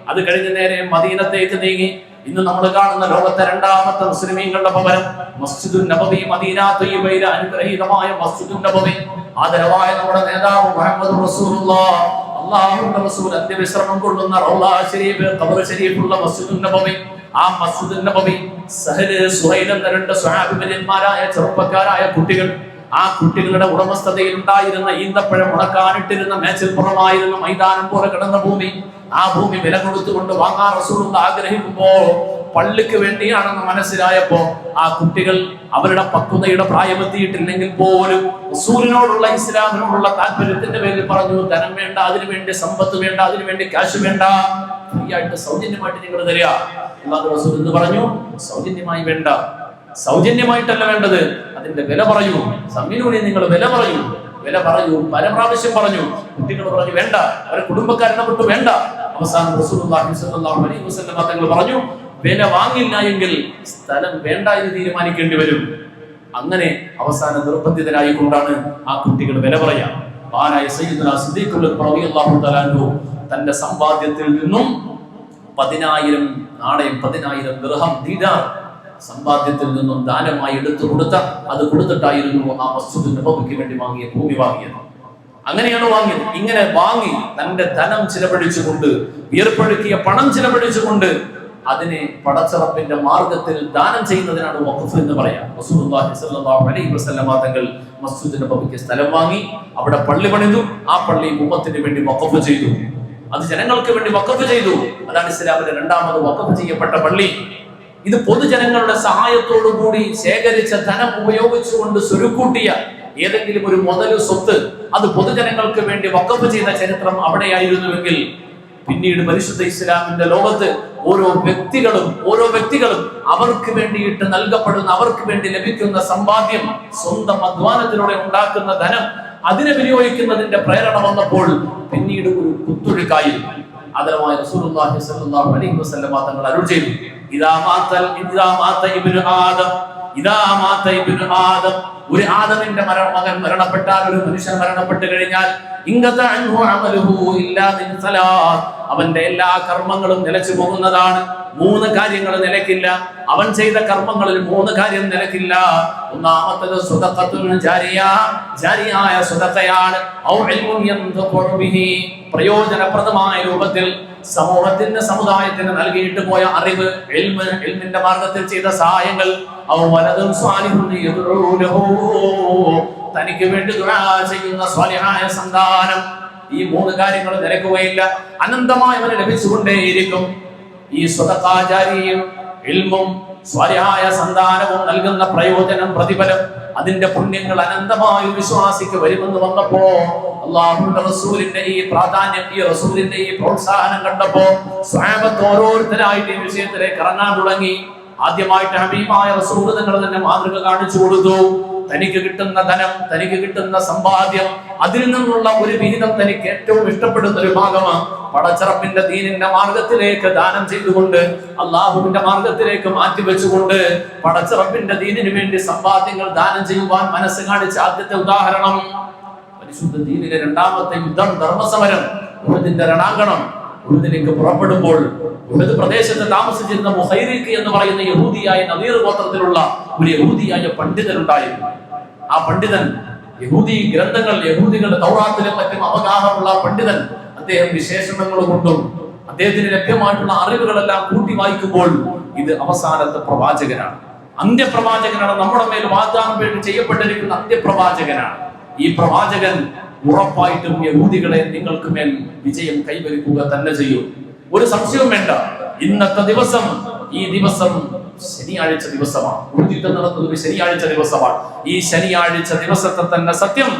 അത് കഴിഞ്ഞ് നേരെ മദീനത്തേക്ക് നീങ്ങി ഇന്ന് നമ്മൾ കാണുന്ന ലോകത്തെ രണ്ടാമത്തെ മുസ്ലിമീങ്ങളുടെ ഭവനം മസ്ജിദുൻ നബവി, മദീന ത്വയ്യിബയിലെ അനുഗ്രഹീതമായ മസ്ജിദുൻ നബവി. ആദരവായ നമ്മുടെ നേതാവ് മുഹമ്മദ് റസൂലുള്ളാഹ്, അല്ലാഹുവിന്റെ റസൂൽ അന്ത്യവിശ്രമം കൊള്ളുന്ന റൗള ശരീഫ്, ഖബർ ശരീഫുള്ള മസ്ജിദുൻ നബവി. ആ മസ്ജിദുൻ നബവി സഹല്, സുഹൈൽ എന്ന 2 സ്വഹാബിമാരായ ചെറുപ്പക്കാരായ കുട്ടികൾ, ആ കുട്ടികളുടെ ഉടമസ്ഥതയിൽ ഉണ്ടായിരുന്ന ഈന്തപ്പഴം ഉണക്കാനിട്ടിരുന്ന മേച്ചിൽപ്പുറമായിരുന്ന മൈതാനം പോലെ കിടന്ന ഭൂമി, ആ ഭൂമി വില കൊടുത്തുകൊണ്ട് വാങ്ങാൻ റസൂൽ ആഗ്രഹിക്കുമ്പോൾ പള്ളിക്ക് വേണ്ടിയാണെന്ന് മനസ്സിലായപ്പോ ആ കുട്ടികൾ അവരുടെ പക്വതയുടെ പ്രായമെത്തിയിട്ടില്ലെങ്കിൽ പോലും റസൂലിനോടുള്ള, ഇസ്ലാമിനോടുള്ള താല്പര്യത്തിന്റെ പേരിൽ പറഞ്ഞു, ധനം വേണ്ട, അതിനു വേണ്ടി സമ്പത്ത് വേണ്ട, അതിനു വേണ്ടി കാശ് വേണ്ട, ഫ്രീ ആയിട്ട് സൗജന്യമായിട്ട് നിങ്ങൾ തരിക. അല്ലാഹു റസൂൽ എന്ന് പറഞ്ഞു, സൗജന്യമായി വേണ്ട, സൗജന്യമായിട്ടല്ല വേണ്ടത്, അതിന്റെ വില പറയൂ. സമീനൂനെ നിങ്ങൾ വില പറയൂ, വില പറയൂ. പല പ്രാവശ്യം പറഞ്ഞു. കുട്ടികൾ പറഞ്ഞു വേണ്ട, അവരെ കുടുംബക്കാരെന്നപ്പെട്ടു വേണ്ട. അവസാനം റസൂലുള്ളാഹി സ്വല്ലല്ലാഹു അലൈഹി വസല്ലം തങ്ങൾ പറഞ്ഞു, വില വാങ്ങില്ല എങ്കിൽ സ്ഥലം വേണ്ട എന്ന് തീരുമാനിക്കേണ്ടി വരും. അങ്ങനെ അവസാന നിർബന്ധിതരായിക്കൊണ്ടാണ് ആ കുട്ടികൾ വില പറയാം. മഹാനായ സയ്യിദുനാ സിദ്ദീഖ് റളിയല്ലാഹു തആല അൻഹു തന്റെ സമ്പാദ്യത്തിൽ നിന്നും 10,000 നാണയം, 10,000 ദിർഹം ദീനാർ സമ്പാദ്യത്തിൽ നിന്നും ദാനമായി എടുത്തു കൊടുത്ത, അത് കൊടുത്തിട്ടായിരുന്നു ആ മസ്ജിദ് നബവിക്ക് വേണ്ടി വാങ്ങിയ ഭൂമി വാങ്ങിയത്. അങ്ങനെയാണ് വാങ്ങിയത്. ഇങ്ങനെ വാങ്ങി തന്റെ ധനം ചിലവഴിച്ചുകൊണ്ട്, വിയർപ്പൊഴുക്കിയ പണം ചിലവഴിച്ചുകൊണ്ട് അതിനെ പടച്ചറപ്പിന്റെ മാർഗത്തിൽ ദാനം ചെയ്യുന്നതിനാണ് വഖഫ് എന്ന് പറയാം. റസൂലുള്ളാഹി സ്വല്ലല്ലാഹു അലൈഹി വസല്ലം തങ്ങൾ മസ്ജിദ് നബവിക്ക് സ്ഥലം വാങ്ങി, അവിടെ പള്ളി പണിതു. ആ പള്ളി ഉമ്മത്തിന് വേണ്ടി വഖഫ് ചെയ്തു, അത് ജനങ്ങൾക്ക് വേണ്ടി വഖഫ് ചെയ്തു. അതാണ് ഇസ്ലാമിലെ രണ്ടാമത് വഖഫ് ചെയ്യപ്പെട്ട പള്ളി. ഇത് പൊതുജനങ്ങളുടെ സഹായത്തോടു കൂടി ശേഖരിച്ച ധനം ഉപയോഗിച്ചുകൊണ്ട് സ്വരുക്കൂട്ടിയ ഏതെങ്കിലും ഒരു മുതല് സ്വത്ത് അത് പൊതുജനങ്ങൾക്ക് വേണ്ടി വഖഫ് ചെയ്ത ചരിത്രം അവിടെയായിരുന്നുവെങ്കിൽ, പിന്നീട് പരിശുദ്ധ ഇസ്ലാമിന്റെ ലോകത്ത് ഓരോ വ്യക്തികളും അവർക്ക് വേണ്ടിയിട്ട് നൽകപ്പെടുന്ന, അവർക്ക് വേണ്ടി ലഭിക്കുന്ന സമ്പാദ്യം, സ്വന്തം അധ്വാനത്തിലൂടെ ഉണ്ടാക്കുന്ന ധനം, അതിനെ വിനിയോഗിക്കുന്നതിന്റെ പ്രേരണ വന്നപ്പോൾ പിന്നീട് ഒരു കുത്തൊഴുക്കായി ആദരവായ റസൂലുള്ളാഹി സ്വല്ലല്ലാഹു അലൈഹി വസല്ലം തങ്ങൾ അരുൾ ചെയ്തു, ഇദാ മാത ഇബ്നു ആദം, ഒരു ആദമിന്റെ മകൻ മരണപ്പെട്ടാൽ, ഒരു മനുഷ്യൻ മരണപ്പെട്ടു കഴിഞ്ഞാൽ, അവന്റെ എല്ലാ കർമ്മങ്ങളും നിലച്ചു പോകുന്നതാണ്. 3 കാര്യങ്ങൾ നിലയ്ക്കില്ല. അവൻ ചെയ്ത കർമ്മങ്ങളിൽ 3 കാര്യം നിലയ്ക്കില്ല. ഒന്നാമത്തേത് സ്വദഖത്തുൻ ജാരിയായ സ്വദഖയാണ്. ഔ ഇൽമുൻ യൻതഫഉ ബിഹി, പ്രയോജനപ്രദമായ രൂപത്തിൽ സമുദായത്തിന് നൽകിയിട്ട് പോയ അറിവ്, ഇൽമിന്റെ മാർഗത്തിൽ ചെയ്ത സഹായങ്ങൾ. ഔ വലദുൻ സ്വാലിഹുൻ യദ്ഉ ലഹു, തനിക്ക് വേണ്ടി ദുആ ചെയ്യുന്ന സ്വാലിഹായ സന്താനം. ഈ 3 കാര്യങ്ങൾ നിലയ്ക്കുകയില്ല, അനന്തമായി അവന് ലഭിച്ചുകൊണ്ടേയിരിക്കും. ഈ സ്വദഖ ജാരിയും ഇൽമും സ്വാലിഹായ സന്താനവും നൽകുന്ന പ്രയോജനം, പ്രതിഫലം, അതിന്റെ പുണ്യങ്ങൾ അനന്തമായ വിശ്വാസിക്ക് വരുമെന്ന് വന്നപ്പോ, അല്ലാഹുവിന്റെ റസൂലിന്റെ ഈ പ്രാധാന്യം, ഈ റസൂലിന്റെ ഈ പ്രോത്സാഹനം കണ്ടപ്പോ സ്വഹാബത്ത് ഓരോരുത്തരായിട്ട് ഈ വിഷയത്തിലേക്ക് ഇറങ്ങാൻ തുടങ്ങി. ആദ്യമായിട്ട് ഹബീബായ റസൂൽ തങ്ങൾ തന്നെ മാതൃക കാണിച്ചു കൊടുത്തു. തനിക്ക് കിട്ടുന്ന ധനം, തനിക്ക് കിട്ടുന്ന സമ്പാദ്യം, അതിൽ നിന്നുള്ള ഒരു വിഹിതം തനിക്ക് ഏറ്റവും ഇഷ്ടപ്പെടുന്ന ഒരു ഭാഗമാണ് പടച്ചറപ്പിന്റെ ദീനിന്റെ മാർഗത്തിലേക്ക് ദാനം ചെയ്തുകൊണ്ട്, അള്ളാഹുവിന്റെ മാർഗത്തിലേക്ക് മാറ്റിവെച്ചുകൊണ്ട് പടച്ചറപ്പിന്റെ ദീനിന് വേണ്ടി സമ്പാദ്യങ്ങൾ ദാനം ചെയ്യുവാൻ മനസ്സ് കാണിച്ച ആദ്യത്തെ ഉദാഹരണം പരിശുദ്ധ ദീനിലെ രണ്ടാമത്തെ യുദ്ധം, ധർമ്മസമരം, ഉഹദിന്റെ രണാങ്കണം. ഉഹദിലേക്ക് പുറപ്പെടുമ്പോൾ ഉഹദ് പ്രദേശത്ത് താമസിച്ചിരുന്ന മുഹൈരിഖ് എന്ന് പറയുന്ന യഹൂദിയായ നദീർ ഗോത്രത്തിലുള്ള ഒരു യഹൂദിയായ പണ്ഡിതനുണ്ടായിരുന്നു. ആ പണ്ഡിതൻ യഹൂദി ഗ്രന്ഥങ്ങൾ, യഹൂദികളുടെ തൗറാത്തിലും മറ്റും അവഗാഹമുള്ള പണ്ഡിതൻ, അദ്ദേഹം വിശേഷണങ്ങൾ കൊണ്ടും അദ്ദേഹത്തിന് ലഭ്യമായിട്ടുള്ള അറിവുകളെല്ലാം കൂട്ടി വായിക്കുമ്പോൾ ഇത് അവസാനത്തെ പ്രവാചകനാണ്, അന്ത്യപ്രവാചകനാണ്, നമ്മുടെ മേൽ വാഗ്ദാനം വേണ്ടി ചെയ്യപ്പെട്ടിരിക്കുന്ന അന്ത്യപ്രവാചകനാണ്. ഈ പ്രവാചകൻ ഉറപ്പായിട്ടും യഹൂദികളെ നിങ്ങൾക്ക് മേൽ വിജയം കൈവരിക്കുക തന്നെ ചെയ്യും, ഒരു സംശയവും വേണ്ട. ഇന്നത്തെ ദിവസം, ഈ ദിവസം ശനിയാഴ്ച ദിവസമാണ്. യുദ്ധം നടന്നത് ഒരു ശനിയാഴ്ച ദിവസമാണ്. ഈ ശനിയാഴ്ച ദിവസത്തെ തന്നെ സത്യം,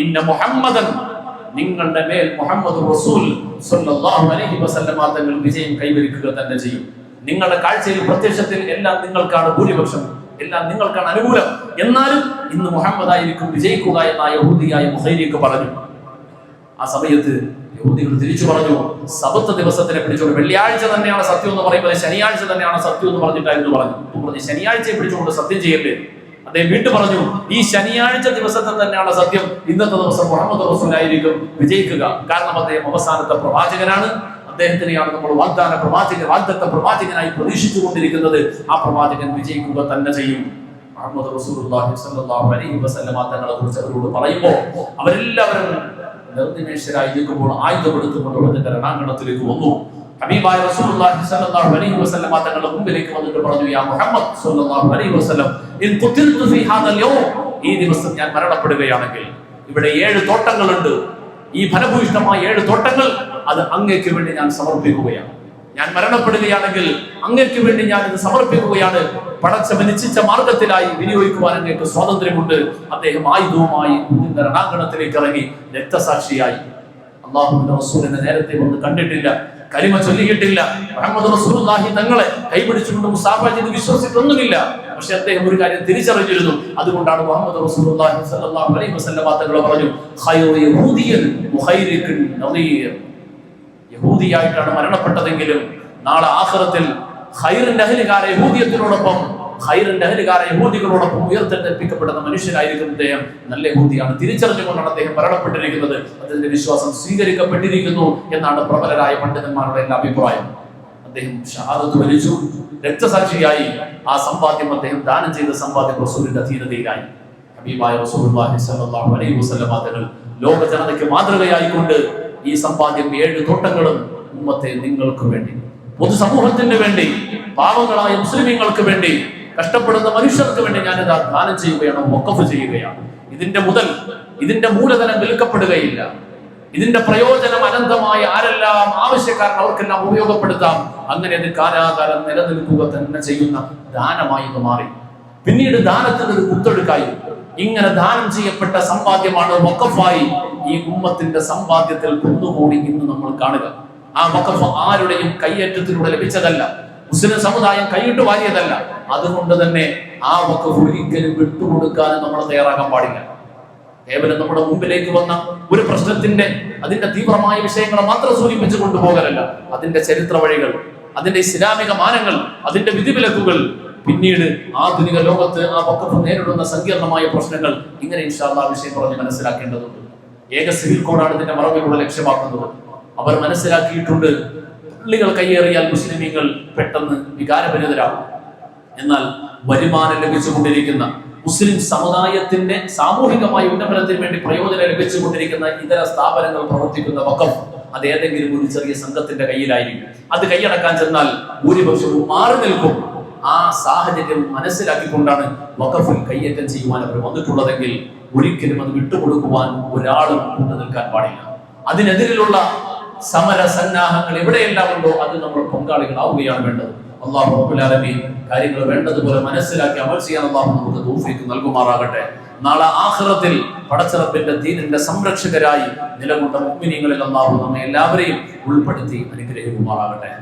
ഇന്ന മുഹമ്മദൻ, നിങ്ങളുടെ മേൽ മുഹമ്മദ് റസൂൽ സ്വല്ലല്ലാഹു അലൈഹി വസല്ലം തങ്ങൾ വിജയം കൈവരിക്കുക തന്നെ ചെയ്യും. നിങ്ങളുടെ കാഴ്ചയിൽ, പ്രത്യക്ഷത്തിൽ എല്ലാം നിങ്ങൾക്കാണ് ഭൂരിപക്ഷം, എല്ലാം നിങ്ങൾക്കാണ് അനുകൂലം. എന്നാലും ഇന്ന് മുഹമ്മദ് ആയിരിക്കും വിജയിക്കുക എന്ന യഹൂദിയായ മുഹൈരിഖ് പറഞ്ഞു. ആ സമയത്ത് യഹൂദികൾ തിരിച്ചു പറഞ്ഞു, സബത്ത് ദിവസത്തിനെ പിടിച്ചുകൊണ്ട്, വെള്ളിയാഴ്ച തന്നെയാണ് സത്യം എന്ന് പറയുമ്പോൾ ശനിയാഴ്ച തന്നെയാണ് സത്യം എന്ന് പറഞ്ഞിട്ടായിരുന്നു പറഞ്ഞു. ശനിയാഴ്ചയെ പിടിച്ചുകൊണ്ട് സത്യം ചെയ്യല്ലേ? അദ്ദേഹം വീണ്ടും പറഞ്ഞു, ഈ ശനിയാഴ്ച ദിവസത്തെ തന്നെയാണ് സത്യം, ഇന്നത്തെ ദിവസം മുഹമ്മദ് റസൂലായിരിക്കും വിജയിക്കുക. കാരണം അദ്ദേഹം അവസാനത്തെ പ്രവാചകനാണ്. അദ്ദേഹത്തിനെയാണ് നമ്മൾ വാഗ്ദത്ത പ്രവാചകനായി പ്രതീക്ഷിച്ചുകൊണ്ടിരിക്കുന്നത്. ആ പ്രവാചകൻ വിജയിക്കുക തന്നെ ചെയ്യും. മുഹമ്മദ് റസൂലുള്ളാഹി സ്വല്ലല്ലാഹു അലൈഹി വസല്ലം തങ്ങളെ കുറിച്ച് അവരോട് പറയുമ്പോൾ അവരെല്ലാവരും നിർനിമേഷരായി നിൽക്കുമ്പോൾ ആയുധമെടുത്തുകൊണ്ട് അതിന്റെ രണാങ്കണത്തിലേക്ക് വന്നു. ഹബീബായ റസൂലുള്ളാഹി സ്വല്ലല്ലാഹു അലൈഹി വസല്ലം തങ്ങളുടെ മുമ്പിലേക്ക് വന്നിട്ട് പറഞ്ഞു, യാ മുഹമ്മദ് സ്വല്ലല്ലാഹു അലൈഹി വസല്ലം, ഇൻ ഖുതിൽതു ഫീ ഹാദൽ യൗം, ഈ ദിവസം ഞാൻ മരണപ്പെടുകയാണെങ്കിൽ, ഇവിടെ 7 തോട്ടങ്ങളുണ്ട്, ഈ ഫലഭൂയിഷ്ഠമായ 7 തോട്ടങ്ങൾ, അത് അങ്ങേക്ക് വേണ്ടി ഞാൻ സമർപ്പിക്കുകയാണ്. ഞാൻ മരണപ്പെടുകയാണെങ്കിൽ അങ്ങേക്ക് വേണ്ടി ഞാൻ ഇത് സമർപ്പിക്കുകയാണ്. പടച്ചവൻ നിശ്ചിച്ച മാർഗത്തിലായി വിനിയോഗിക്കുവാൻ അങ്ങേക്ക് സ്വാതന്ത്ര്യമുണ്ട്. അദ്ദേഹം ആയുധവുമായി രണാങ്കണത്തിലേക്ക് ഇറങ്ങി രക്തസാക്ഷിയായി. അല്ലാഹുവിന്റെ റസൂലിനെ നേരത്തെ വന്ന് കണ്ടിട്ടില്ല, കലിമ ചൊല്ലിയിട്ടില്ല, മുഹമ്മദ് റസൂലുള്ളാഹി തങ്ങളെ കൈപിടിച്ചുകൊണ്ട് മുസാഫ ചെയ്ത് വിശ്വസിച്ചൊന്നുമില്ല. പക്ഷെ അദ്ദേഹം ഒരു കാര്യം തിരിച്ചറിഞ്ഞിരുന്നു. അതുകൊണ്ടാണ് മുഹമ്മദ് റസൂലുള്ളാഹി സ്വല്ലല്ലാഹു അലൈഹി വസല്ലം തങ്ങൾ പറഞ്ഞു, ഖൈറു യഹൂദിയൻ മുഖൈരിഖുൻ നദീർ, യഹൂദിയായിട്ടാണ് മരണപ്പെട്ടതെങ്കിലും നാളെ ആഖിറത്തിൽ ഖൈറിന്റെ അഹ്ലികാരെ യഹൂദിയത്തിനോടൊപ്പം ഖൈറിന്റെ അഹലുകാരെ യഹൂദികളോടൊപ്പം ഉയർത്തെഴുന്നേൽപ്പിക്കപ്പെടുന്ന മനുഷ്യനായിരിക്കും അദ്ദേഹം. നല്ല യഹൂദിയാണ് തിരിച്ചറിഞ്ഞുകൊണ്ടാണ് അദ്ദേഹം മരണപ്പെട്ടിരിക്കുന്നത്. അദ്ദേഹത്തിന്റെ വിശ്വാസം സ്വീകരിക്കപ്പെട്ടിരിക്കുന്നു എന്നാണ് പ്രബലരായ പണ്ഡിതന്മാരുടെ എല്ലാ അഭിപ്രായം. അദ്ദേഹം ഷഹാദത്ത് വലിച്ചു, രക്തസാക്ഷിയായി. ആ സമ്പാദ്യം അദ്ദേഹം ദാനം ചെയ്ത സമ്പാദ്യം റസൂലിന്റെ അധീനതയിലായി. ഹബീബായ റസൂലുള്ളാഹി സ്വല്ലല്ലാഹു അലൈഹി വസല്ലം തങ്ങൾ ലോക ജനതയ്ക്ക് മാതൃകയായിക്കൊണ്ട് ഈ സമ്പാദ്യം 7 തോട്ടങ്ങളും ഉമ്മത്തെ നിങ്ങൾക്ക് വേണ്ടി, പൊതുസമൂഹത്തിന് വേണ്ടി, പാവങ്ങളായ മുസ്ലിമീങ്ങൾക്ക് വേണ്ടി, കഷ്ടപ്പെടുന്ന മനുഷ്യർക്ക് വേണ്ടി ഞാനിത് ദാനം ചെയ്യുകയാണ്, വഖഫ് ചെയ്യുകയാണ്. ഇതിന്റെ മൂലധനം വിൽക്കപ്പെടുകയില്ല. ഇതിന്റെ പ്രയോജനം അനന്തമായ ആരെല്ലാം ആവശ്യക്കാരൻ അവർക്കെല്ലാം ഉപയോഗപ്പെടുത്താം. അങ്ങനെ അത് കാലാകാലം നിലനിൽക്കുക തന്നെ ചെയ്യുന്ന ദാനമായി ഇത് മാറി. പിന്നീട് ദാനത്തിന് ഒരു കുത്തൊഴുക്കായി. ഇങ്ങനെ ദാനം ചെയ്യപ്പെട്ട സമ്പാദ്യമാണ് വഖഫായി ഈ ഉമ്മത്തിന്റെ സമ്പാദ്യത്തിൽ കുന്നുകൂടി ഇന്ന് നമ്മൾ കാണുക. ആ വഖഫ് ആരുടെയും കയ്യേറ്റത്തിലൂടെ ലഭിച്ചതല്ല, മുസ്ലിം സമുദായം കൈയിട്ട് വാരിയതല്ല. അതുകൊണ്ട് തന്നെ ആ വഖഫ് ഒരിക്കലും വിട്ടുകൊടുക്കാൻ നമ്മൾ തയ്യാറാകാൻ പാടില്ല. കേവലം നമ്മുടെ മുമ്പിലേക്ക് വന്ന ഒരു പ്രശ്നത്തിന്റെ അതിന്റെ തീവ്രമായ വിഷയങ്ങളെ മാത്രം സൂചിപ്പിച്ചു കൊണ്ടുപോകലല്ല, അതിന്റെ ചരിത്ര വഴികൾ, അതിന്റെ ഇസ്ലാമിക മാനങ്ങൾ, അതിന്റെ വിധിവിലക്കുകൾ, പിന്നീട് ആധുനിക ലോകത്ത് ആ വഖഫ് നേരിടുന്ന സങ്കീർണമായ പ്രശ്നങ്ങൾ, ഇങ്ങനെ ഇൻഷാ അല്ലാഹ് വിഷയം പറഞ്ഞ് മനസ്സിലാക്കേണ്ടതുണ്ട്. ഏക സിവിൽ കോഡാണ് ഇതിന്റെ മറവിലൂടെ ലക്ഷ്യമാക്കുന്നത്. അവർ മനസ്സിലാക്കിയിട്ടുണ്ട്, പള്ളികൾ കയ്യേറിയാൽ മുസ്ലിമീങ്ങൾ പെട്ടെന്ന് വികാരപരിതരാകും. എന്നാൽ വരുമാനം ലഭിച്ചുകൊണ്ടിരിക്കുന്ന മുസ്ലിം സമുദായത്തിന്റെ സാമൂഹികമായ ഉന്നമനത്തിന് വേണ്ടി പ്രയോജനം ലഭിച്ചുകൊണ്ടിരിക്കുന്ന ഇതര സ്ഥാപനങ്ങൾ പ്രവർത്തിക്കുന്ന വഖഫ് അത് ഏതെങ്കിലും ഒരു ചെറിയ സംഘത്തിന്റെ കയ്യിലായിരിക്കും. അത് കൈയടക്കാൻ ചെന്നാൽ ഭൂരിപക്ഷവും മാറി നിൽക്കും. ആ സാഹചര്യം മനസ്സിലാക്കിക്കൊണ്ടാണ് വഖഫിൽ കയ്യേറ്റം ചെയ്യുവാൻ അവർ വന്നിട്ടുള്ളതെങ്കിൽ ഒരിക്കലും അത് വിട്ടുകൊടുക്കുവാൻ ഒരാളും കൊണ്ടു നിൽക്കാൻ പാടില്ല. അതിനെതിരിലുള്ള സമര സന്നാഹങ്ങൾ എവിടെയെല്ലാം ഉണ്ടോ അത് നമ്മൾ പങ്കാളികളാവുകയാണ് വേണ്ടത്. അല്ലാഹു റബ്ബുൽ ആലമീൻ കാര്യങ്ങൾ വേണ്ടതുപോലെ മനസ്സിലാക്കി അമൽ ചെയ്യാൻ അല്ലാഹു നമുക്ക് തൗഫീഖ് നൽകുമാറാകട്ടെ. നാളെ ആഖിറത്തിൽ പടച്ച റബ്ബിന്റെ ദീനിന്റെ സംരക്ഷകരായി നിലകൊണ്ട മുഅ്മിനീങ്ങളിൽ അല്ലാഹു നമ്മെ എല്ലാവരെയും ഉൾപ്പെടുത്തി അനുഗ്രഹിക്കുമാറാകട്ടെ.